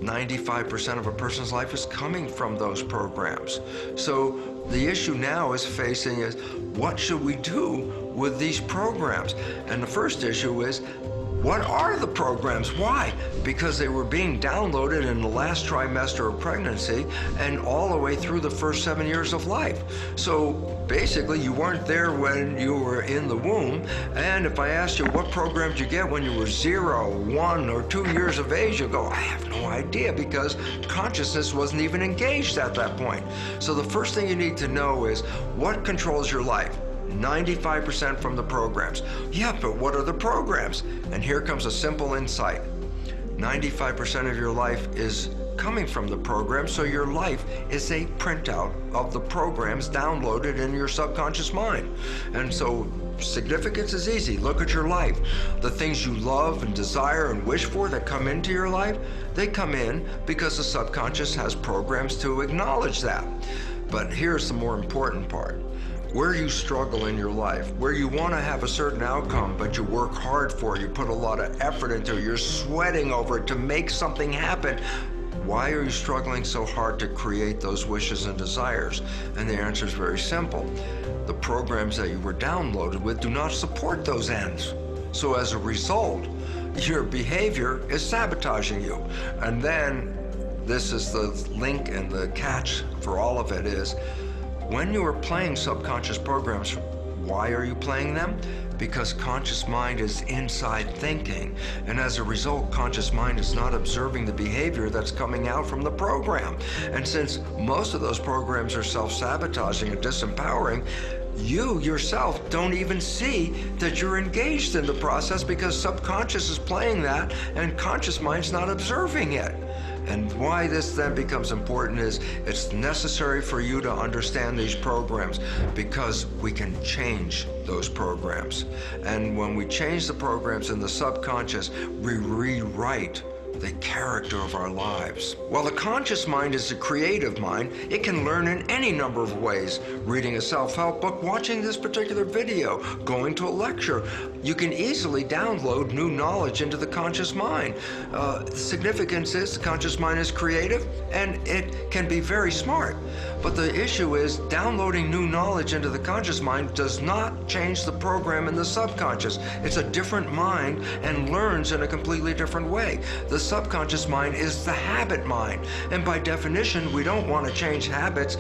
Speaker 11: 95% of a person's life is coming from those programs. So the issue now is facing is, what should we do with these programs? And the first issue is, What are the programs? Why? Because they were being downloaded in the last trimester of pregnancy and all the way through the first 7 years of life. So basically, you weren't there when you were in the womb. And if I asked you what program did you get when you were 0, 1, or 2 years of age, you'll go, I have no idea, because consciousness wasn't even engaged at that point. So the first thing you need to know is what controls your life. 95% from the programs. Yeah, but what are the programs? And here comes a simple insight. 95% of your life is coming from the program, so your life is a printout of the programs downloaded in your subconscious mind. And so significance is easy. Look at your life. The things you love and desire and wish for that come into your life, they come in because the subconscious has programs to acknowledge that. But here's the more important part. Where you struggle in your life, where you want to have a certain outcome, but you work hard for it, you put a lot of effort into it, you're sweating over it to make something happen. Why are you struggling so hard to create those wishes and desires? And the answer is very simple. The programs that you were downloaded with do not support those ends. So as a result, your behavior is sabotaging you. And then, this is the link and the catch for all of it is, when you are playing subconscious programs, why are you playing them? Because conscious mind is inside thinking. And as a result, conscious mind is not observing the behavior that's coming out from the program. And since most of those programs are self-sabotaging and disempowering, you yourself don't even see that you're engaged in the process because subconscious is playing that and conscious mind's not observing it. And why this then becomes important is it's necessary for you to understand these programs because we can change those programs. And when we change the programs in the subconscious, we rewrite the character of our lives. While the conscious mind is a creative mind, it can learn in any number of ways. Reading a self-help book, watching this particular video, going to a lecture. You can easily download new knowledge into the conscious mind. The significance is the conscious mind is creative and it can be very smart. But the issue is downloading new knowledge into the conscious mind does not change the program in the subconscious. It's a different mind and learns in a completely different way. The subconscious mind is the habit mind. And by definition, we don't want to change habits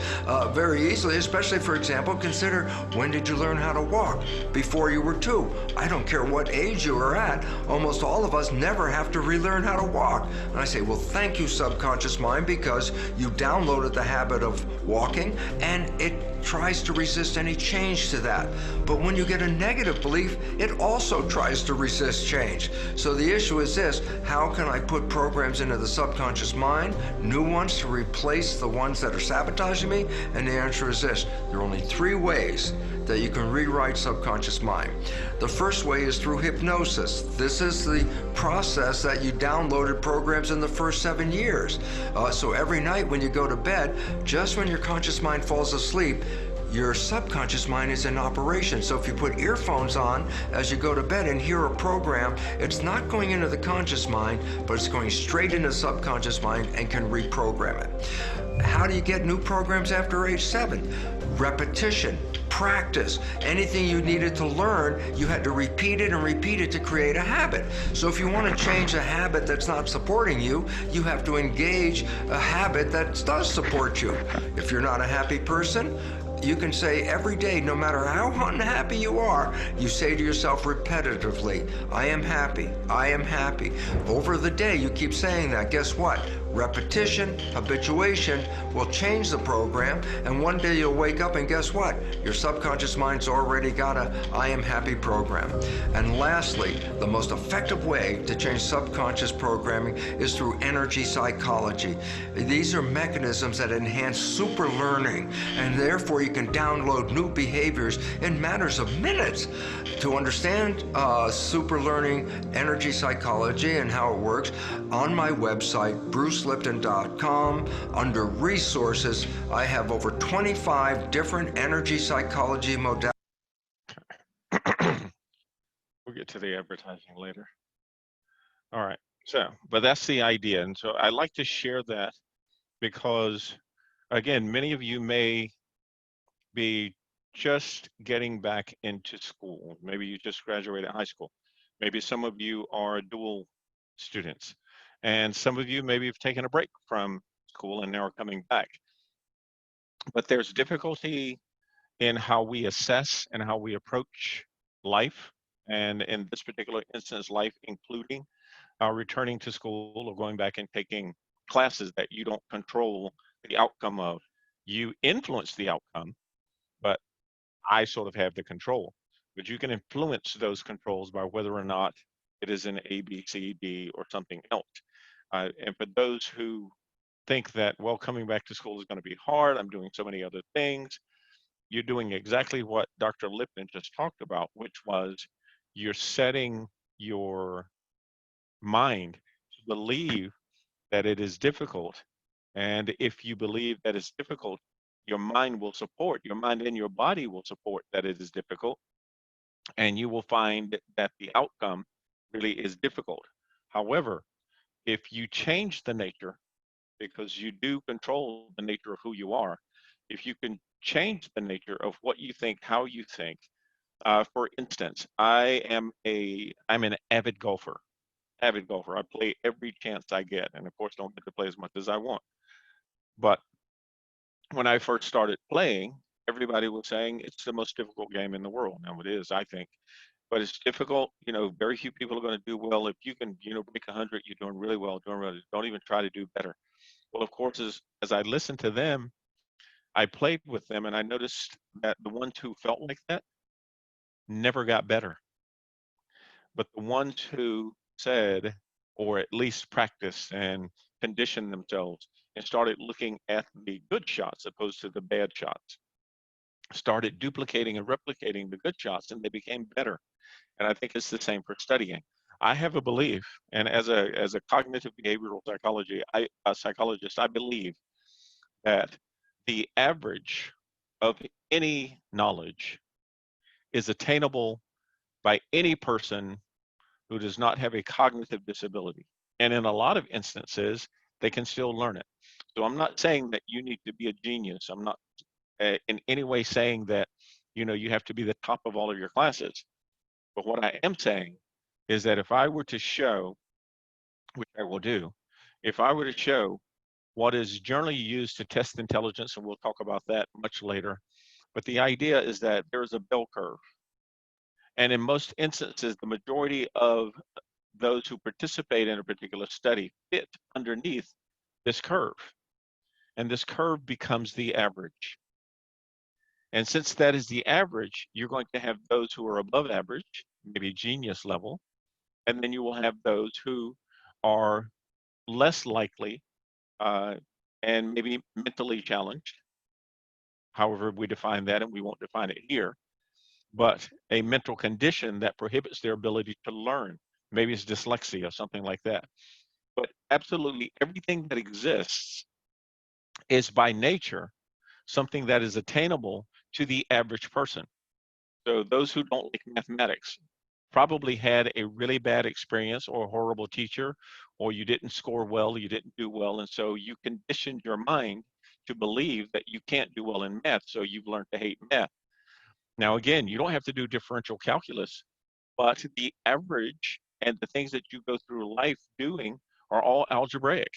Speaker 11: very easily, especially, for example, consider when did you learn how to walk? Before you were 2. I don't care what age you are at, almost all of us never have to relearn how to walk. And I say, well, thank you, subconscious mind, because you downloaded the habit of walking and it tries to resist any change to that. But when you get a negative belief, it also tries to resist change. So the issue is this: how can I put programs into the subconscious mind, new ones to replace the ones that are sabotaging me? And the answer is this: there are only 3 ways that you can rewrite subconscious mind. The first way is through hypnosis. This is the process that you downloaded programs in the first 7 years. So every night when you go to bed, just when your conscious mind falls asleep, your subconscious mind is in operation. So if you put earphones on as you go to bed and hear a program, it's not going into the conscious mind, but it's going straight into the subconscious mind and can reprogram it. How do you get new programs after age 7? Repetition, practice. Anything you needed to learn, you had to repeat it and repeat it to create a habit. So if you want to change a habit that's not supporting you, you have to engage a habit that does support you. If you're not a happy person, you can say every day, no matter how unhappy you are, you say to yourself repetitively, I am happy, I am happy. Over the day, you keep saying that. Guess what? Repetition, habituation will change the program, and one day you'll wake up and guess what? Your subconscious mind's already got a I am happy program. And lastly, the most effective way to change subconscious programming is through energy psychology. These are mechanisms that enhance super learning, and therefore you can download new behaviors in matters of minutes. To understand super learning energy psychology and how it works, on my website, brucelipton.com, under resources, I have over 25 different energy psychology modalities.
Speaker 2: We'll get to the advertising later. All right, so, but that's the idea. And so I like to share that because, again, many of you may be just getting back into school. Maybe you just graduated high school. Maybe some of you are dual students, and some of you maybe have taken a break from school and now are coming back. But there's difficulty in how we assess and how we approach life. And in this particular instance, life including returning to school or going back and taking classes that you don't control the outcome of. You influence the outcome, but I sort of have the control. But you can influence those controls by whether or not it is an A, B, C, D, or something else. And for those who think that, well, coming back to school is going to be hard, I'm doing so many other things, you're doing exactly what Dr. Lipton just talked about, which was you're setting your mind to believe that it is difficult. And if you believe that it's difficult, your mind will support, your mind and your body will support that it is difficult. And you will find that the outcome really is difficult. However, if you change the nature, because you do control the nature of who you are, if you can change the nature of what you think, how you think, for instance, I'm an avid golfer. Avid golfer. I play every chance I get, and of course, don't get to play as much as I want. But when I first started playing, everybody was saying it's the most difficult game in the world. Now it is, I think, but it's difficult. You know, very few people are going to do well. If you can, break 100, you're doing really well. Doing really. Don't even try to do better. Well, of course, as I listened to them, I played with them, and I noticed that the ones who felt like that never got better. But the ones who said, or at least practiced and conditioned themselves and started looking at the good shots opposed to the bad shots, started duplicating and replicating the good shots, and they became better. And I think it's the same for studying. I have a belief, and as a cognitive behavioral psychologist, I believe that the average of any knowledge is attainable by any person who does not have a cognitive disability. And in a lot of instances, they can still learn it. So I'm not saying that you need to be a genius. I'm not in any way saying that, you have to be the top of all of your classes. But what I am saying is that if I were to show, which I will do, if I were to show what is generally used to test intelligence, and we'll talk about that much later, but the idea is that there is a bell curve. And in most instances, the majority of those who participate in a particular study fit underneath this curve. And this curve becomes the average. And since that is the average, you're going to have those who are above average, maybe genius level, and then you will have those who are less likely and maybe mentally challenged, however we define that, and we won't define it here, but a mental condition that prohibits their ability to learn. Maybe it's dyslexia, something like that. But absolutely everything that exists is by nature something that is attainable to the average person. So those who don't like mathematics probably had a really bad experience or a horrible teacher, or you didn't score well, you didn't do well, and so you conditioned your mind to believe that you can't do well in math, so you've learned to hate math. Now, again, you don't have to do differential calculus, but the average and the things that you go through life doing are all algebraic.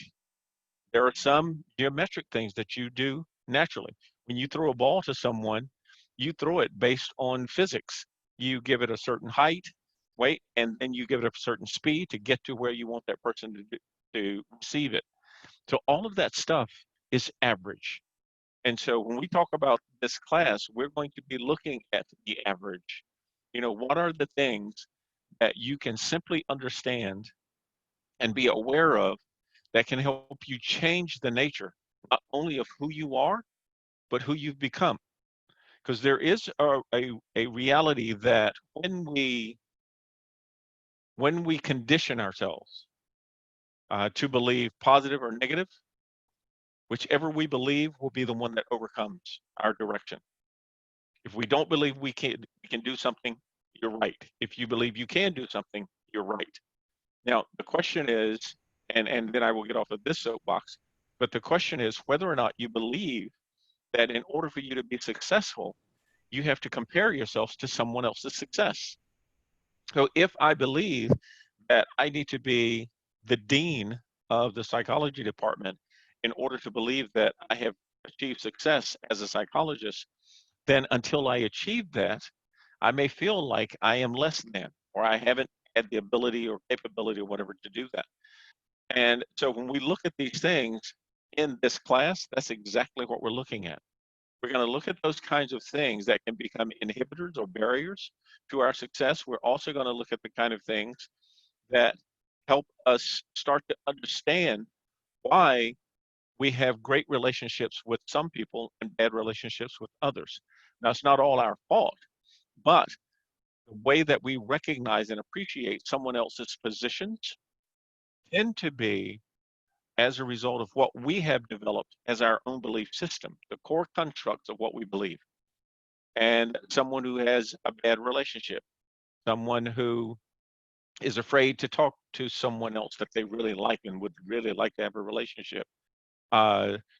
Speaker 2: There are some geometric things that you do naturally. When you throw a ball to someone, you throw it based on physics. You give it a certain height, weight, and then you give it a certain speed to get to where you want that person to receive it. So all of that stuff is average. And so when we talk about this class, we're going to be looking at the average. What are the things that you can simply understand and be aware of that can help you change the nature, not only of who you are, but who you've become. Because there is a reality that when we condition ourselves to believe positive or negative, whichever we believe will be the one that overcomes our direction. If we don't believe we can do something, you're right. If you believe you can do something, you're right. Now, the question is, and then I will get off of this soapbox, but the question is whether or not you believe that in order for you to be successful, you have to compare yourselves to someone else's success. So if I believe that I need to be the dean of the psychology department in order to believe that I have achieved success as a psychologist, then until I achieve that, I may feel like I am less than, or I haven't had the ability or capability or whatever to do that. And so when we look at these things in this class, that's exactly what we're looking at. We're going to look at those kinds of things that can become inhibitors or barriers to our success. We're also going to look at the kind of things that help us start to understand why we have great relationships with some people and bad relationships with others. Now, it's not all our fault, but the way that we recognize and appreciate someone else's positions tend to be as a result of what we have developed as our own belief system, the core constructs of what we believe. And someone who has a bad relationship, someone who is afraid to talk to someone else that they really like and would really like to have a relationship,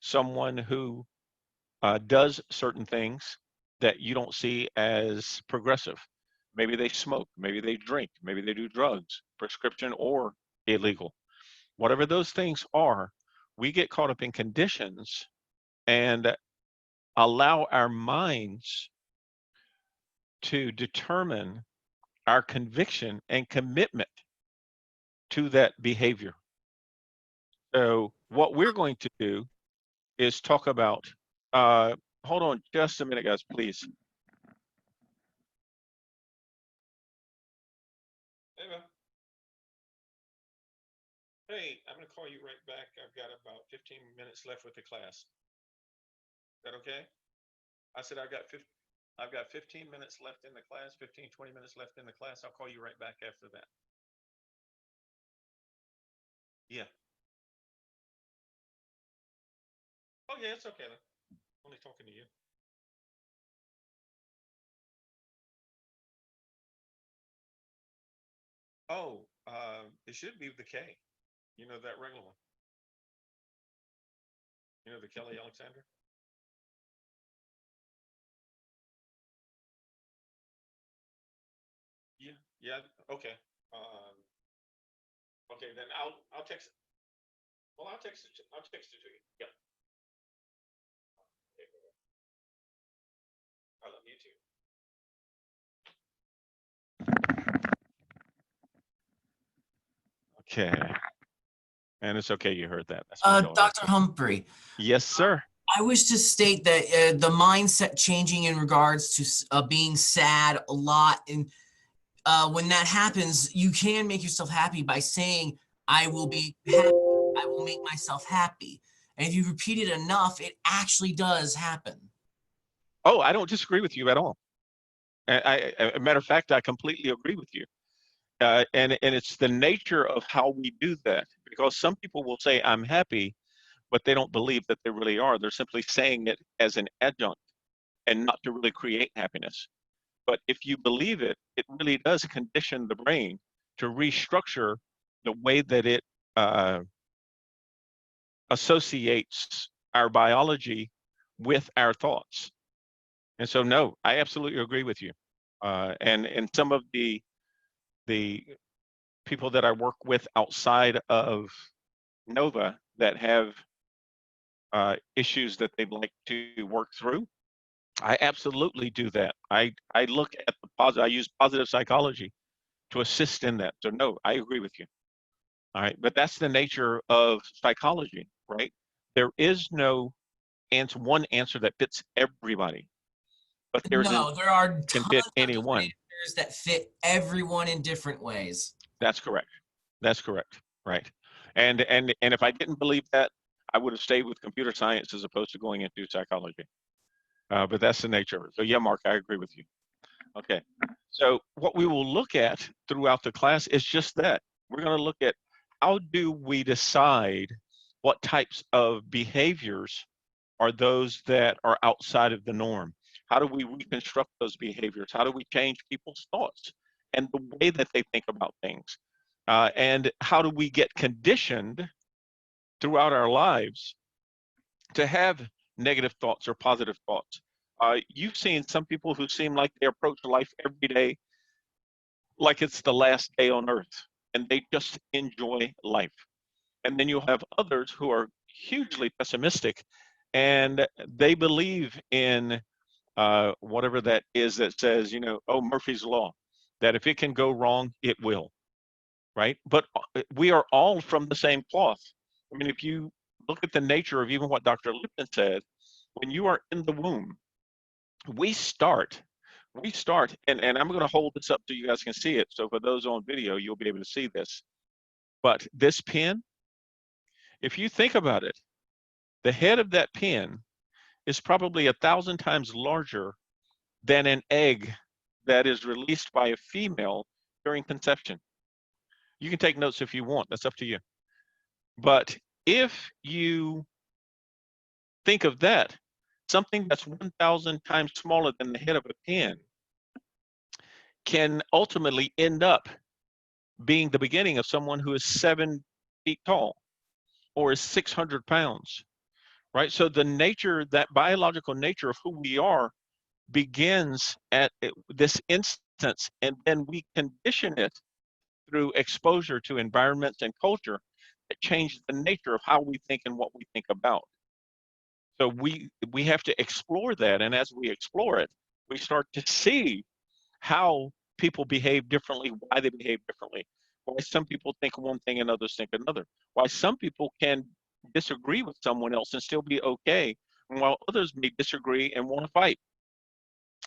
Speaker 2: someone who does certain things that you don't see as progressive. Maybe they smoke, maybe they drink, maybe they do drugs, prescription or illegal. Whatever those things are, we get caught up in conditions and allow our minds to determine our conviction and commitment to that behavior. So what we're going to do is talk about, hold on just a minute, guys, please. Hey, I'm going to call you right back. I've got about 15 minutes left with the class. Is that okay? I said I've got 15 minutes left in the class, 15, 20 minutes left in the class. I'll call you right back after that. Yeah. Oh, yeah, it's okay. I'm only talking to you. Oh, it should be the K. You know, that regular one. You know, the Kelly Alexander? Yeah, yeah, okay. Um, okay, then I'll text. Well, I'll text it to you. Yep. Okay, I love you too. Okay. And it's okay you heard that. That's my daughter.
Speaker 1: Dr. Humphrey,
Speaker 2: Yes, sir.
Speaker 1: I wish to state that the mindset changing in regards to being sad a lot, and when that happens, you can make yourself happy by saying, I will be happy, I will make myself happy. And if you repeat it enough, it actually does happen.
Speaker 2: Oh, I don't disagree with you at all. A matter of fact, I completely agree with you. And it's the nature of how we do that, because some people will say, I'm happy, but they don't believe that they really are. They're simply saying it as an adjunct and not to really create happiness. But if you believe it, it really does condition the brain to restructure the way that it associates our biology with our thoughts. And so, no, I absolutely agree with you. And some of the people that I work with outside of Nova that have issues that they'd like to work through, I absolutely do that. I look at the positive. I use positive psychology to assist in that. So no, I agree with you. All right, but that's the nature of psychology, right? There is no one answer that fits everybody, but there's an
Speaker 1: No, there are
Speaker 2: can
Speaker 1: tons
Speaker 2: fit
Speaker 1: of different
Speaker 2: anyone.
Speaker 1: answers that fit everyone in different ways.
Speaker 2: That's correct. That's correct. Right. And if I didn't believe that, I would have stayed with computer science as opposed to going into psychology. But that's the nature of it. So yeah, Mark, I agree with you. Okay. So what we will look at throughout the class is just that. We're going to look at how do we decide what types of behaviors are those that are outside of the norm? How do we reconstruct those behaviors? How do we change people's thoughts and the way that they think about things? And how do we get conditioned throughout our lives to have negative thoughts or positive thoughts? You've seen some people who seem like they approach life every day like it's the last day on earth, and they just enjoy life. And then you'll have others who are hugely pessimistic, and they believe in whatever that is that says, oh, Murphy's Law, that if it can go wrong, it will, right? But we are all from the same cloth. I mean, if you look at the nature of even what Dr. Lipton said, when you are in the womb, we start, and I'm going to hold this up so you guys can see it. So for those on video, you'll be able to see this. But this pen, if you think about it, the head of that pen is probably 1,000 times larger than an egg that is released by a female during conception. You can take notes if you want, that's up to you. But if you think of that, something that's 1,000 times smaller than the head of a pen can ultimately end up being the beginning of someone who is 7 feet tall or is 600 pounds, right? So the nature, that biological nature of who we are begins at this instance, and then we condition it through exposure to environments and culture that change the nature of how we think and what we think about. So we have to explore that, and as we explore it, we start to see how people behave differently, why they behave differently, why some people think one thing and others think another, why some people can disagree with someone else and still be okay, while others may disagree and want to fight.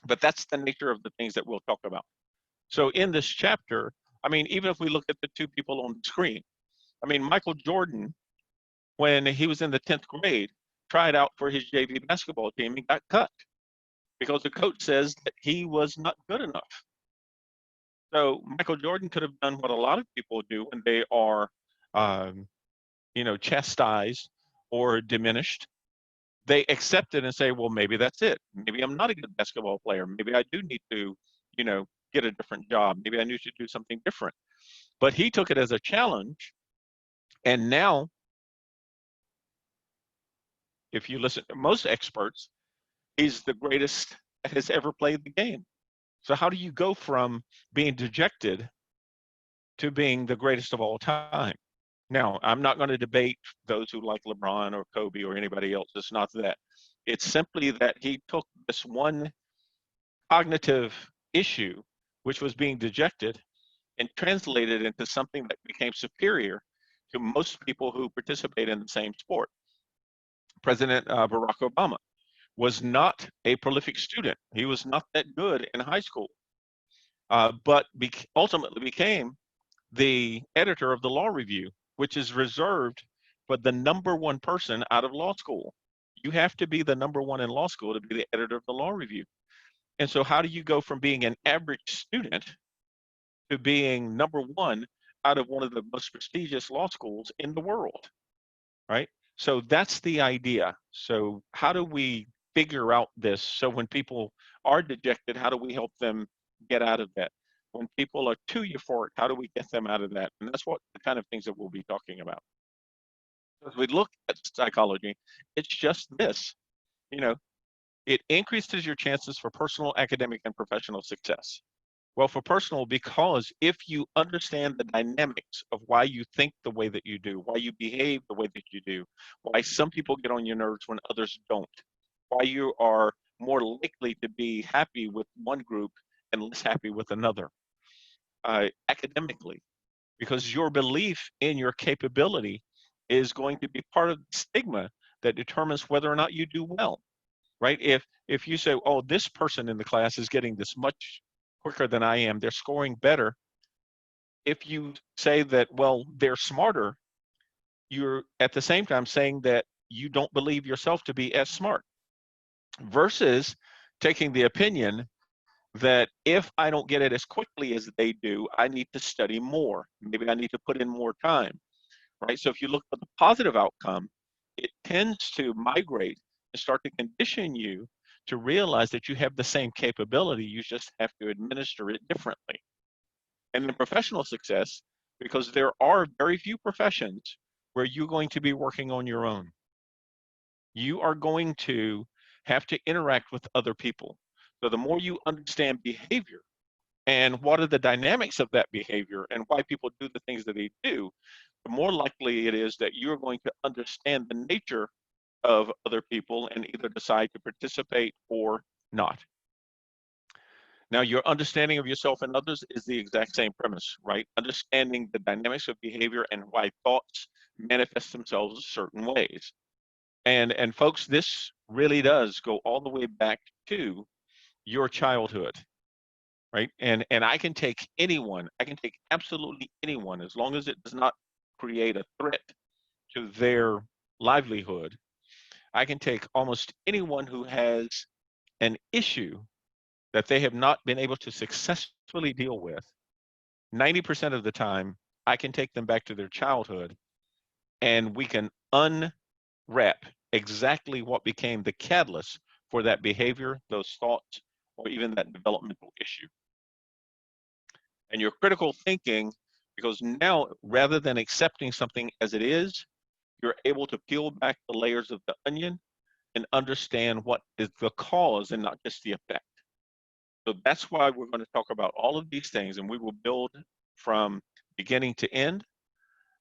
Speaker 2: But that's the nature of the things that we'll talk about. So in this chapter, I mean, even if we look at the two people on the screen, I mean, Michael Jordan, when he was in the 10th grade, tried out for his JV basketball team and got cut because the coach says that he was not good enough. So Michael Jordan could have done what a lot of people do when they are, chastised or diminished. They accept it and say, well, maybe that's it. Maybe I'm not a good basketball player. Maybe I do need to, get a different job. Maybe I need to do something different. But he took it as a challenge. And now, if you listen to most experts, he's the greatest that has ever played the game. So how do you go from being dejected to being the greatest of all time? Now, I'm not going to debate those who like LeBron or Kobe or anybody else. It's not that. It's simply that he took this one cognitive issue, which was being dejected, and translated it into something that became superior to most people who participate in the same sport. President Barack Obama was not a prolific student. He was not that good in high school, but ultimately became the editor of the Law Review, which is reserved for the #1 person out of law school. You have to be the #1 in law school to be the editor of the Law Review. And so how do you go from being an average student to being #1 out of one of the most prestigious law schools in the world, right? So that's the idea. So how do we figure out this? So when people are dejected, how do we help them get out of that? When people are too euphoric, how do we get them out of that? And that's what the kind of things that we'll be talking about. As we look at psychology, it's just this, it increases your chances for personal, academic, and professional success. Well, for personal, because if you understand the dynamics of why you think the way that you do, why you behave the way that you do, why some people get on your nerves when others don't, why you are more likely to be happy with one group and less happy with another. Academically, because your belief in your capability is going to be part of the stigma that determines whether or not you do well, right? If you say, oh, this person in the class is getting this much quicker than I am, they're scoring better. If you say that, well, they're smarter, you're at the same time saying that you don't believe yourself to be as smart, versus taking the opinion that if I don't get it as quickly as they do, I need to study more. Maybe I need to put in more time, right? So if you look at the positive outcome, it tends to migrate and start to condition you to realize that you have the same capability, you just have to administer it differently. And in professional success, because there are very few professions where you're going to be working on your own. You are going to have to interact with other people. So the more you understand behavior, and what are the dynamics of that behavior and why people do the things that they do, the more likely it is that you're going to understand the nature of other people and either decide to participate or not. Now, your understanding of yourself and others is the exact same premise, right? Understanding the dynamics of behavior and why thoughts manifest themselves certain ways. And folks, this really does go all the way back to your childhood, right? And I can take anyone, I can take absolutely anyone, as long as it does not create a threat to their livelihood. I can take almost anyone who has an issue that they have not been able to successfully deal with. 90% of the time, I can take them back to their childhood and we can unwrap exactly what became the catalyst for that behavior, those thoughts, or even that developmental issue. And your critical thinking, because now rather than accepting something as it is, you're able to peel back the layers of the onion and understand what is the cause and not just the effect. So that's why we're going to talk about all of these things, and we will build from beginning to end.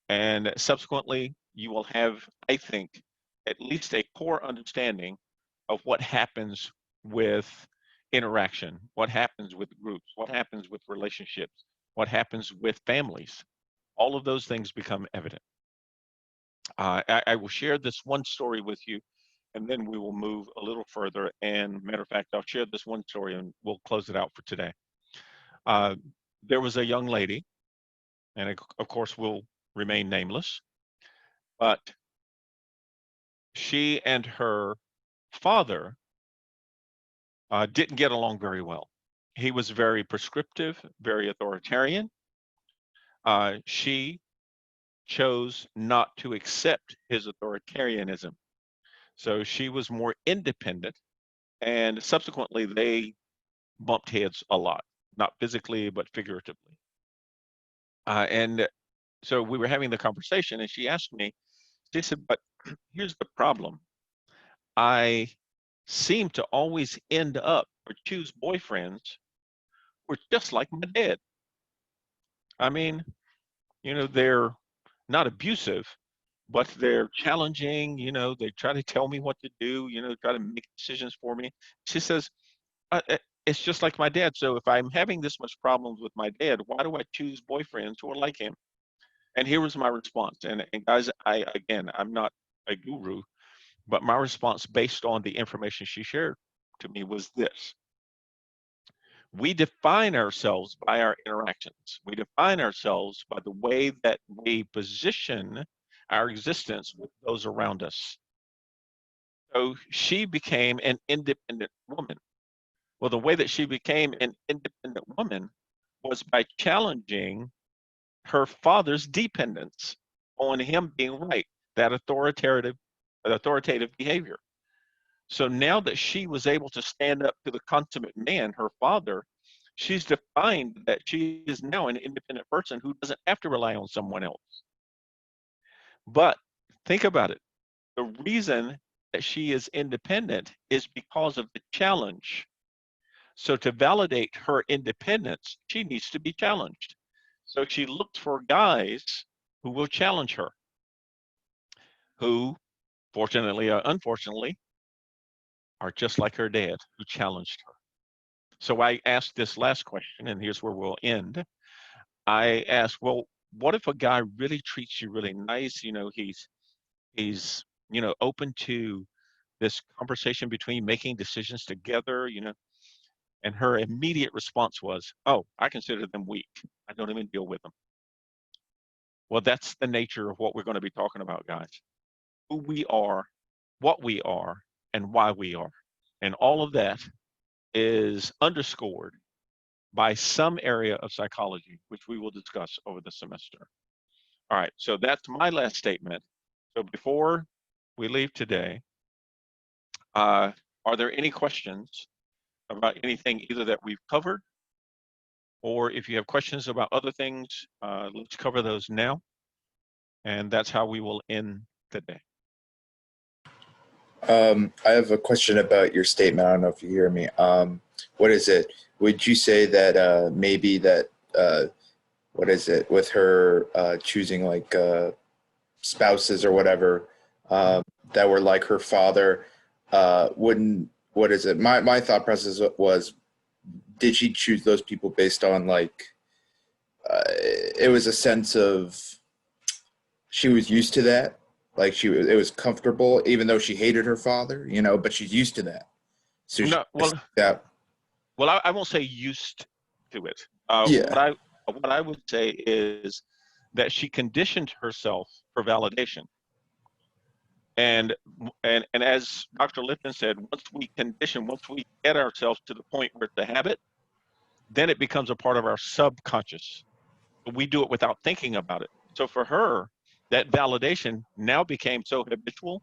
Speaker 2: And subsequently, you will have, I think, at least a core understanding of what happens with interaction, what happens with groups, what happens with relationships, what happens with families. All of those things become evident. I will share this one story with you, and then we will move a little further. And matter of fact, I'll share this one story and we'll close it out for today. There was a young lady, and of course will remain nameless, but she and her father didn't get along very well. He was very prescriptive, very authoritarian. She chose not to accept his authoritarianism. So she was more independent, and subsequently they bumped heads a lot, not physically, but figuratively. And so we were having the conversation, and she asked me, she said, but here's the problem. I seem to always end up or choose boyfriends who are just like my dad. I mean, they're not abusive, but they're challenging. They try to tell me what to do, try to make decisions for me. She says, it's just like my dad. So if I'm having this much problems with my dad, why do I choose boyfriends who are like him? And here was my response. And guys, I'm not a guru, but my response based on the information she shared to me was this. We define ourselves by our interactions. We define ourselves by the way that we position our existence with those around us. So she became an independent woman. Well, the way that she became an independent woman was by challenging her father's dependence on him being right, that authoritative behavior. So now that she was able to stand up to the consummate man, her father, she's defined that she is now an independent person who doesn't have to rely on someone else. But think about it. The reason that she is independent is because of the challenge. So to validate her independence, she needs to be challenged. So she looked for guys who will challenge her, who, fortunately or unfortunately, are just like her dad, who challenged her. So I asked this last question, and here's where we'll end. I asked, well, what if a guy really treats you really nice? He's open to this conversation between making decisions together, and her immediate response was, oh, I consider them weak. I don't even deal with them. Well, that's the nature of what we're going to be talking about, guys. Who we are, what we are, and why we are. And all of that is underscored by some area of psychology, which we will discuss over the semester. All right, so that's my last statement. So before we leave today, are there any questions about anything either that we've covered, or if you have questions about other things, let's cover those now. And that's how we will end the day.
Speaker 12: I have a question about your statement. I don't know if you hear me. what is it? Would you say that maybe that what is it with her choosing like spouses or whatever that were like her father? Wouldn't what is it? My thought process was, did she choose those people based on like it was a sense of she was used to that, like it was comfortable, even though she hated her father, you know, but she's used to that. So
Speaker 2: No, well,
Speaker 12: that
Speaker 2: I won't say used to it.
Speaker 12: yeah.
Speaker 2: What I would say is that she conditioned herself for validation. And as Dr. Lipton said, once we get ourselves to the point where it's a habit, then it becomes a part of our subconscious. We do it without thinking about it. So for her, that validation now became so habitual,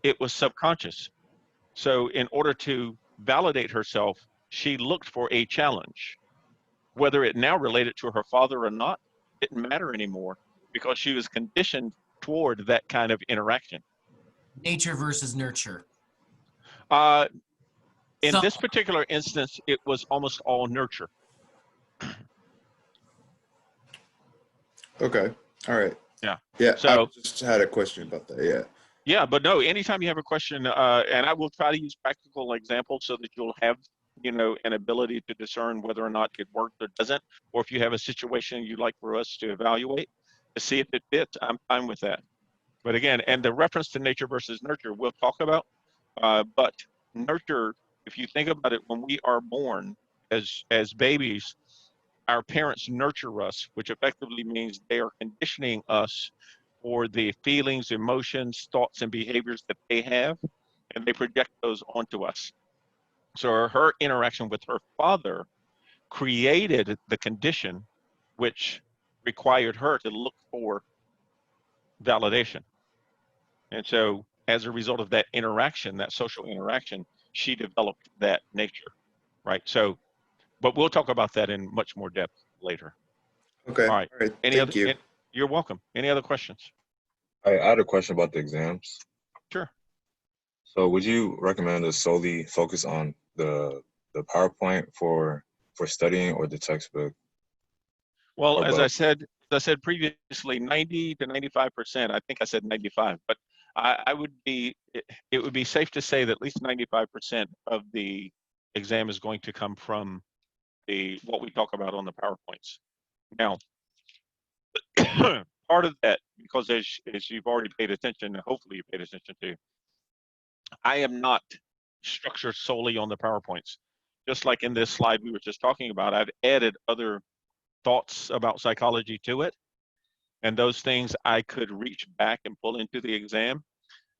Speaker 2: it was subconscious. So in order to validate herself, she looked for a challenge. Whether it now related to her father or not, didn't matter anymore because she was conditioned toward that kind of interaction.
Speaker 1: Nature versus nurture.
Speaker 2: In this particular instance, it was almost all nurture.
Speaker 12: Okay. All right.
Speaker 2: Yeah.
Speaker 12: Yeah.
Speaker 2: So
Speaker 12: I just had a question about that. Yeah.
Speaker 2: yeah, but no, anytime you have a question, and I will try to use practical examples so that you'll have, you know, an ability to discern whether or not it worked or doesn't, or if you have a situation you'd like for us to evaluate to see if it fits, I'm fine with that. But again, and the reference to nature versus nurture we'll talk about, but nurture, if you think about it, when we are born as babies, our parents nurture us, which effectively means they are conditioning us for the feelings, emotions, thoughts, and behaviors that they have, and they project those onto us. So her interaction with her father created the condition which required her to look for validation. And so as a result of that interaction, that social interaction, she developed that nature, right? So, but we'll talk about that in much more depth later.
Speaker 12: Okay.
Speaker 2: All right.
Speaker 12: All right.
Speaker 2: Any
Speaker 12: Thank
Speaker 2: other?
Speaker 12: you.
Speaker 2: You're welcome. Any other questions?
Speaker 7: I had a question about the exams.
Speaker 2: Sure.
Speaker 7: So would you recommend to solely focus on the PowerPoint for studying or the textbook?
Speaker 2: Well,
Speaker 7: Or
Speaker 2: as
Speaker 7: both?
Speaker 2: I said previously, 90 to 95%. I think I said 95, but I would be. It would be safe to say that at least 95% of the exam is going to come from what we talk about on the PowerPoints. Now, part of that, because as you've already paid attention, and hopefully you paid attention to, I am not structured solely on the PowerPoints. Just like in this slide we were just talking about, I've added other thoughts about psychology to it. And those things I could reach back and pull into the exam.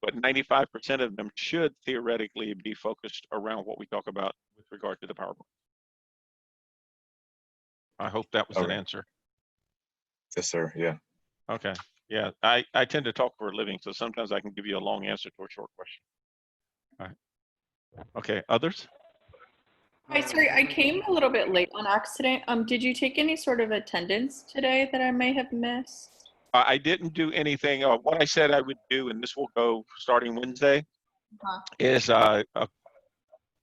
Speaker 2: But 95% of them should theoretically be focused around what we talk about with regard to the PowerPoint. I hope that was an answer.
Speaker 7: Yes, sir. Yeah.
Speaker 2: Okay. Yeah, I tend to talk for a living, so sometimes I can give you a long answer to a short question. All right. Okay, others?
Speaker 13: Hi, sorry, I came a little bit late on accident. Did you take any sort of attendance today that I may have missed?
Speaker 2: I didn't do anything. What I said I would do, and this will go starting Wednesday, is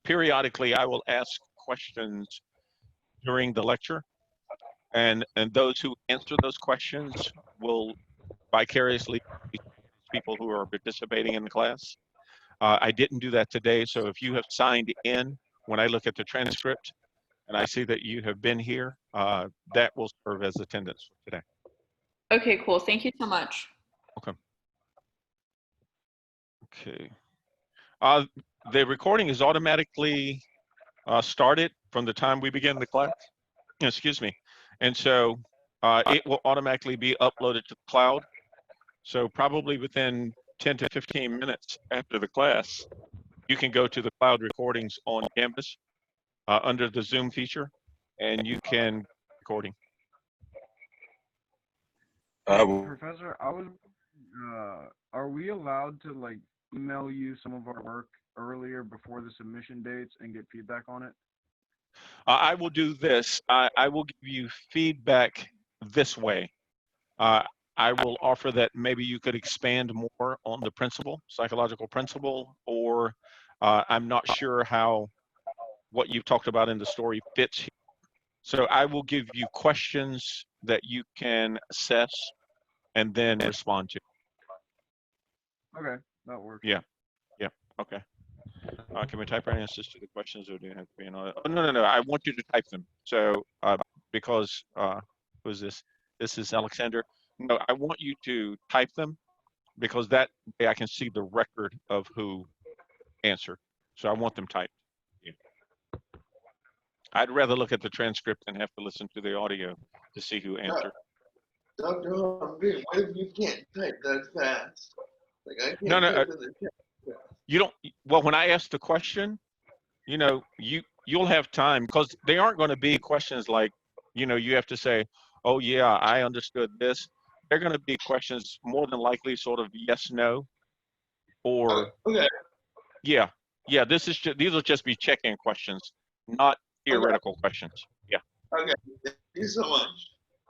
Speaker 2: periodically I will ask questions during the lecture, and those who answer those questions will vicariously be people who are participating in the class. I didn't do that today, so if you have signed in, when I look at the transcript and I see that you have been here, that will serve as attendance for today.
Speaker 13: Okay, cool. Thank you so much.
Speaker 2: Okay. Okay. The recording is automatically started from the time we begin the class. Excuse me. And so it will automatically be uploaded to the cloud. So probably within 10 to 15 minutes after the class, you can go to the cloud recordings on Canvas under the Zoom feature, and you can recording.
Speaker 14: Professor, I was, are we allowed to like email you some of our work earlier before the submission dates and get feedback on it?
Speaker 2: I will do this. I will give you feedback this way. I will offer that maybe you could expand more on the principle, psychological principle, or I'm not sure how what you talked about in the story fits here. So I will give you questions that you can assess and then respond to.
Speaker 14: Okay, that works.
Speaker 2: Yeah, yeah, okay. Can we type our answers to the questions, or do you have to be in order? Oh, no. I want you to type them. So because who's this? This is Alexander. No, I want you to type them because that way I can see the record of who answered. So I want them typed. Yeah. I'd rather look at the transcript than have to listen to the audio to see who answered.
Speaker 6: Dr. Humphrey, what if you can't type that fast? Like I can't
Speaker 2: No,
Speaker 6: type in the chat fast.
Speaker 2: you don't. Well, when I ask the question, you know, you'll have time because they aren't going to be questions like, you know, you have to say, oh yeah, I understood this. They're going to be questions more than likely sort of yes, no, or
Speaker 6: Okay.
Speaker 2: yeah. This is just, these will just be check-in questions, not theoretical questions. Yeah.
Speaker 6: Okay. Thank you so much.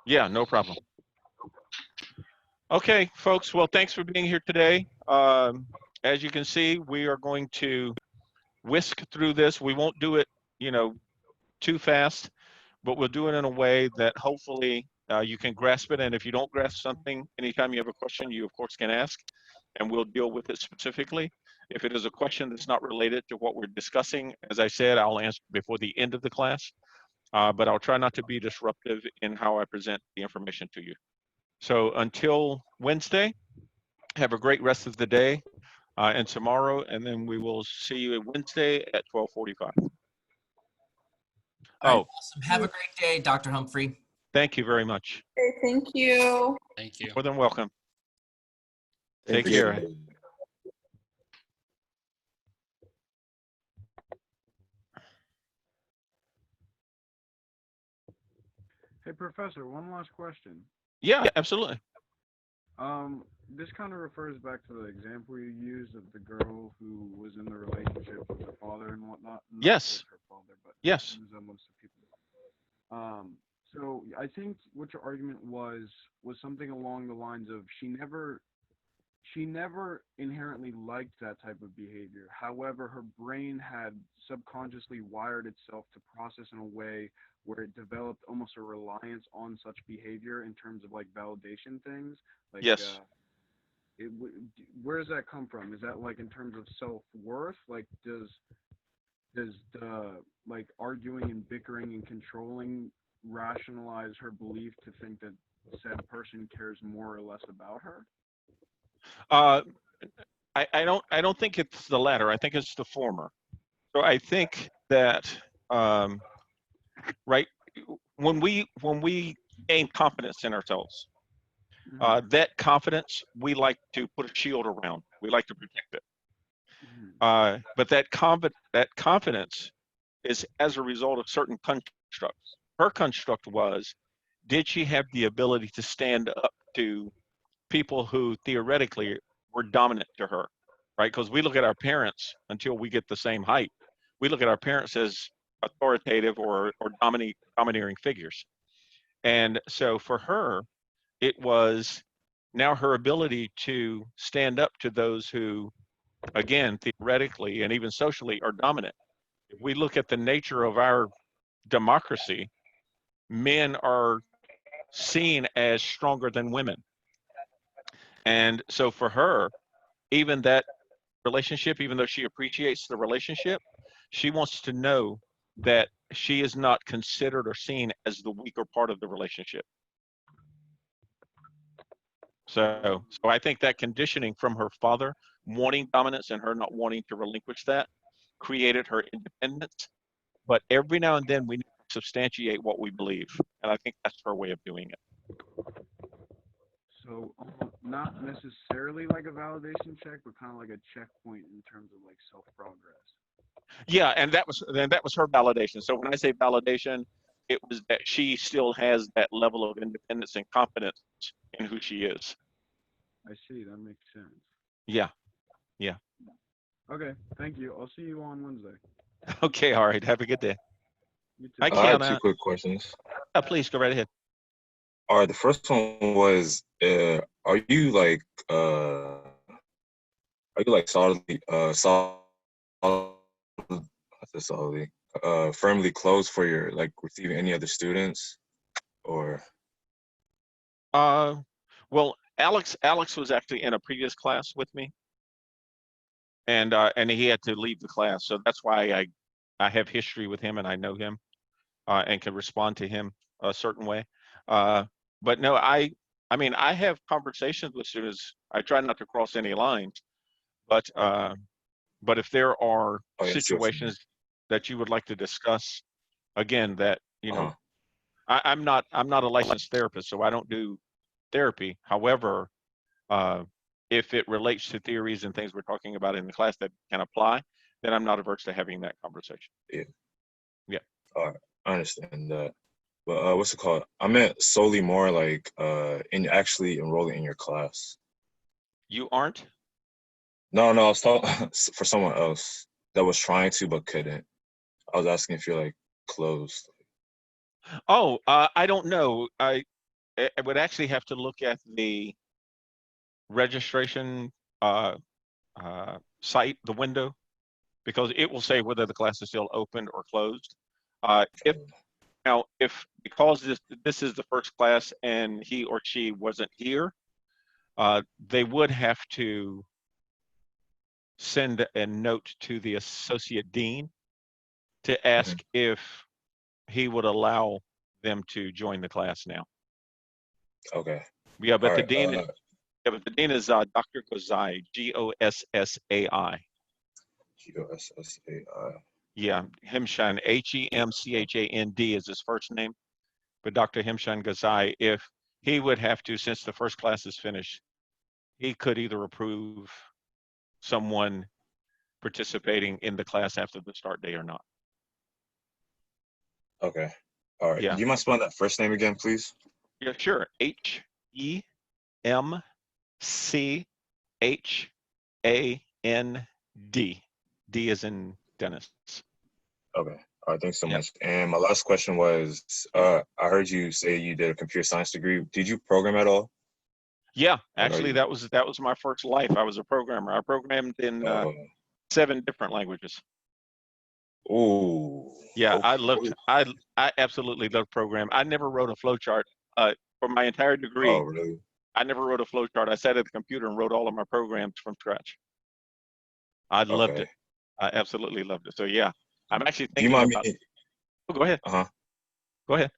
Speaker 2: Yeah, no problem. Okay, folks. Well, thanks for being here today. As you can see, we are going to whisk through this. We won't do it, you know, too fast, but we'll do it in a way that hopefully you can grasp it. And if you don't grasp something, anytime you have a question, you of course can ask, and we'll deal with it specifically. If it is a question that's not related to what we're discussing, as I said, I'll answer before the end of the class, but I'll try not to be disruptive in how I present the information to you. So until Wednesday, have a great rest of the day and tomorrow, and then we will see you Wednesday at 12:45.
Speaker 1: All right, awesome. Have a great day, Dr. Humphrey.
Speaker 2: Thank you very much.
Speaker 13: Okay, thank you.
Speaker 15: Thank you.
Speaker 2: More than welcome.
Speaker 12: Thank
Speaker 2: Take
Speaker 12: you.
Speaker 2: care.
Speaker 14: Hey, Professor, one last question.
Speaker 2: Yeah, absolutely.
Speaker 14: This kind of refers back to the example you used of the girl who was in the relationship with her father and whatnot. Not
Speaker 2: Yes.
Speaker 14: with her father, but
Speaker 2: Yes.
Speaker 14: in resemblance to people. So I think what your argument was something along the lines of she never inherently liked that type of behavior. However, her brain had subconsciously wired itself to process in a way where it developed almost a reliance on such behavior in terms of like validation things. Like,
Speaker 2: yes.
Speaker 14: Where does that come from? Is that like in terms of self-worth? Like does the like arguing and bickering and controlling rationalize her belief to think that said person cares more or less about her?
Speaker 2: I don't think it's the latter. I think it's the former. So I think that right when we gain confidence in ourselves, that confidence we like to put a shield around. We like to protect it. But that confidence is as a result of certain constructs. Her construct was, did she have the ability to stand up to people who theoretically were dominant to her, right? Because we look at our parents until we get the same height. We look at our parents as authoritative or domineering figures. And so for her, it was now her ability to stand up to those who, again, theoretically and even socially are dominant. If we look at the nature of our democracy, men are seen as stronger than women. And so for her, even that relationship, even though she appreciates the relationship, she wants to know that she is not considered or seen as the weaker part of the relationship. So I think that conditioning from her father wanting dominance and her not wanting to relinquish that created her independence. But every now and then we need to substantiate what we believe. And I think that's her way of doing it.
Speaker 14: So not necessarily like a validation check, but kind of like a checkpoint in terms of like self-progress.
Speaker 2: Yeah, and that was her validation. So when I say validation, it was that she still has that level of independence and confidence in who she is.
Speaker 14: I see. That makes sense.
Speaker 2: Yeah.
Speaker 14: Okay. Thank you. I'll see you on Wednesday.
Speaker 2: Okay. All right. Have a good day.
Speaker 14: You too.
Speaker 2: Hi,
Speaker 7: I have
Speaker 2: Kiana.
Speaker 7: 2 quick questions.
Speaker 2: Please go right ahead.
Speaker 7: All right, the first one was, are you like solidly firmly closed for your like receiving any other students or?
Speaker 2: Well, Alex was actually in a previous class with me, and he had to leave the class, so that's why I have history with him and I know him, and can respond to him a certain way. Uh, but no, I mean, I have conversations with students. I try not to cross any lines, but if there are
Speaker 7: Oh yeah, I see what you mean.
Speaker 2: situations that you would like to discuss, again, that
Speaker 7: Uh-huh.
Speaker 2: I'm not a licensed therapist, so I don't do therapy. However, uh, if it relates to theories and things we're talking about in the class that can apply, then I'm not averse to having that conversation.
Speaker 7: Yeah.
Speaker 2: Yeah.
Speaker 7: All right. I understand that. But what's it called? I meant solely more like in actually enrolling in your class.
Speaker 2: You aren't?
Speaker 7: No, I was talking for someone else that was trying to but couldn't. I was asking if you're like closed.
Speaker 2: Oh, I don't know. I would actually have to look at the registration uh, site, the window, because it will say whether the class is still open or closed. If now, if because this is the first class and he or she wasn't here, they would have to send a note to the associate dean to ask if he would allow them to join the class now.
Speaker 7: Okay.
Speaker 2: Yeah, but
Speaker 7: All
Speaker 2: the
Speaker 7: right.
Speaker 2: dean, yeah, but the dean is Dr. Gozai, Gossai.
Speaker 7: Gossai.
Speaker 2: Yeah, Himshan, Hemchand is his first name, but Dr. Himshan Gozai, if he would have to, since the first class is finished, he could either approve someone participating in the class after the start day or not.
Speaker 7: Okay. All right.
Speaker 2: Yeah.
Speaker 7: Do you mind spelling that first name again, please?
Speaker 2: Yeah, sure. Hemchand. D is in Dennis.
Speaker 7: Okay. All right. Thanks so
Speaker 2: Yep.
Speaker 7: much. And my last question was, I heard you say you did a computer science degree. Did you program at all?
Speaker 2: Yeah,
Speaker 7: Like,
Speaker 2: actually, that was my first life. I was a programmer. I programmed in 7 different languages.
Speaker 7: Oh.
Speaker 2: Yeah,
Speaker 7: Okay.
Speaker 2: I absolutely loved programming. I never wrote a flowchart for my entire degree.
Speaker 7: Oh, really?
Speaker 2: I never wrote a flowchart. I sat at the computer and wrote all of my programs from scratch. I loved
Speaker 7: Okay.
Speaker 2: it. I absolutely loved it. So yeah, I'm actually
Speaker 7: Do you
Speaker 2: thinking
Speaker 7: mind
Speaker 2: about.
Speaker 7: me?
Speaker 2: Oh, go ahead. Go ahead.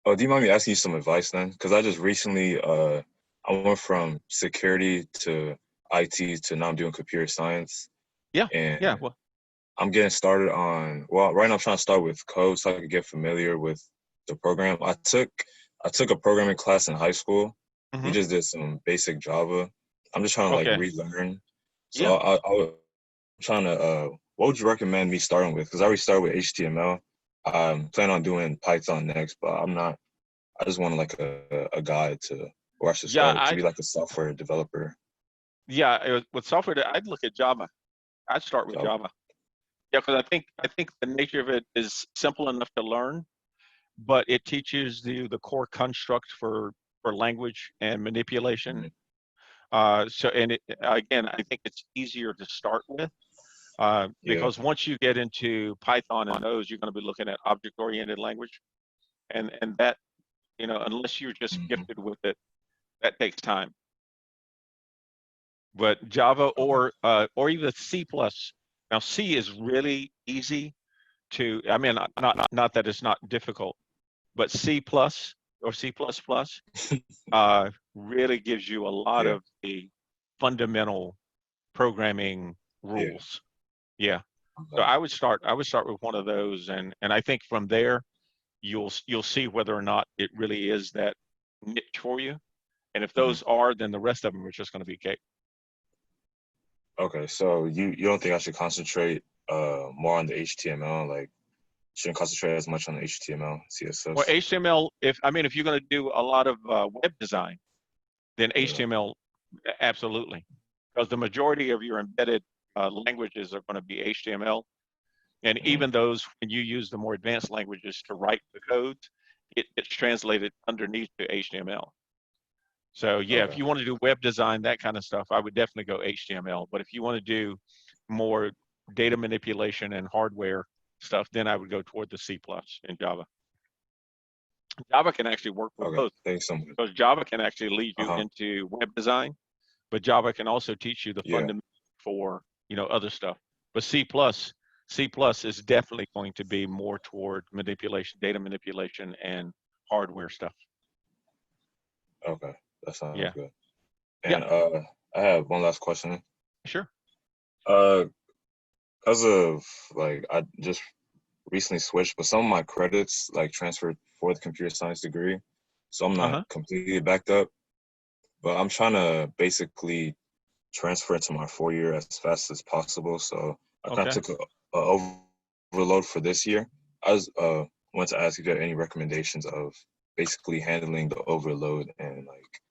Speaker 7: Oh, do you mind me asking you some advice then? Because I just recently, I went from security to IT to now I'm doing computer science.
Speaker 2: Yeah.
Speaker 7: And
Speaker 2: Yeah. Well,
Speaker 7: I'm getting started on, well, right now I'm trying to start with code so I can get familiar with the program. I took a programming class in high school. We just did some basic Java. I'm just trying to like
Speaker 2: okay.
Speaker 7: relearn. So
Speaker 2: Yeah.
Speaker 7: I'm trying to, what would you recommend me starting with? Because I already started with HTML. I'm planning on doing Python next, but I just want like a guide to where I should
Speaker 2: Yeah.
Speaker 7: start to be like a software developer.
Speaker 2: With software, I'd look at Java. I'd start with Java. Yeah, because I think the nature of it is simple enough to learn, but it teaches you the core construct for language and manipulation. So, and again, I think it's easier to start with because once you get into Python and those, you're going to be looking at object-oriented language, and that, unless you're just gifted with it, that takes time. But Java or even C+. Now C is really easy to. I mean, not that it's not difficult, but C+ or C++ really gives you a lot of the fundamental programming rules. Yeah. So I would start with one of those, and I think from there you'll see whether or not it really is that niche for you. And if those are, then the rest of them are just going to be cake.
Speaker 7: Okay, so you don't think I should concentrate more on the HTML? Like, shouldn't concentrate as much on the HTML, CSS?
Speaker 2: Well, HTML, if you're going to do a lot of web design, then HTML, absolutely, because the majority of your embedded languages are going to be HTML, and even those, when you use the more advanced languages to write the code, it's translated underneath to HTML. So yeah, if you want to do web design, that kind of stuff, I would definitely go HTML. But if you want to do more data manipulation and hardware, stuff, then I would go toward the C+ in Java. Java can actually work with
Speaker 7: Okay,
Speaker 2: both,
Speaker 7: thanks so much.
Speaker 2: because Java can actually lead you
Speaker 7: Uh-huh.
Speaker 2: into web design, but Java can also teach you the
Speaker 7: Yeah.
Speaker 2: fundamentals for, other stuff. But C+, is definitely going to be more toward manipulation, data manipulation, and hardware stuff.
Speaker 7: Okay, that sounds
Speaker 2: Yeah.
Speaker 7: good.
Speaker 2: Yeah.
Speaker 7: And I have one last question.
Speaker 2: Sure.
Speaker 7: Because of like I just recently switched, but some of my credits like transferred for the computer science degree, so I'm not completely backed up. But I'm trying to basically transfer into my 4-year as fast as possible. So I kind of
Speaker 2: Okay.
Speaker 7: took a overload for this year. I was want to ask if you have any recommendations of basically handling the overload and like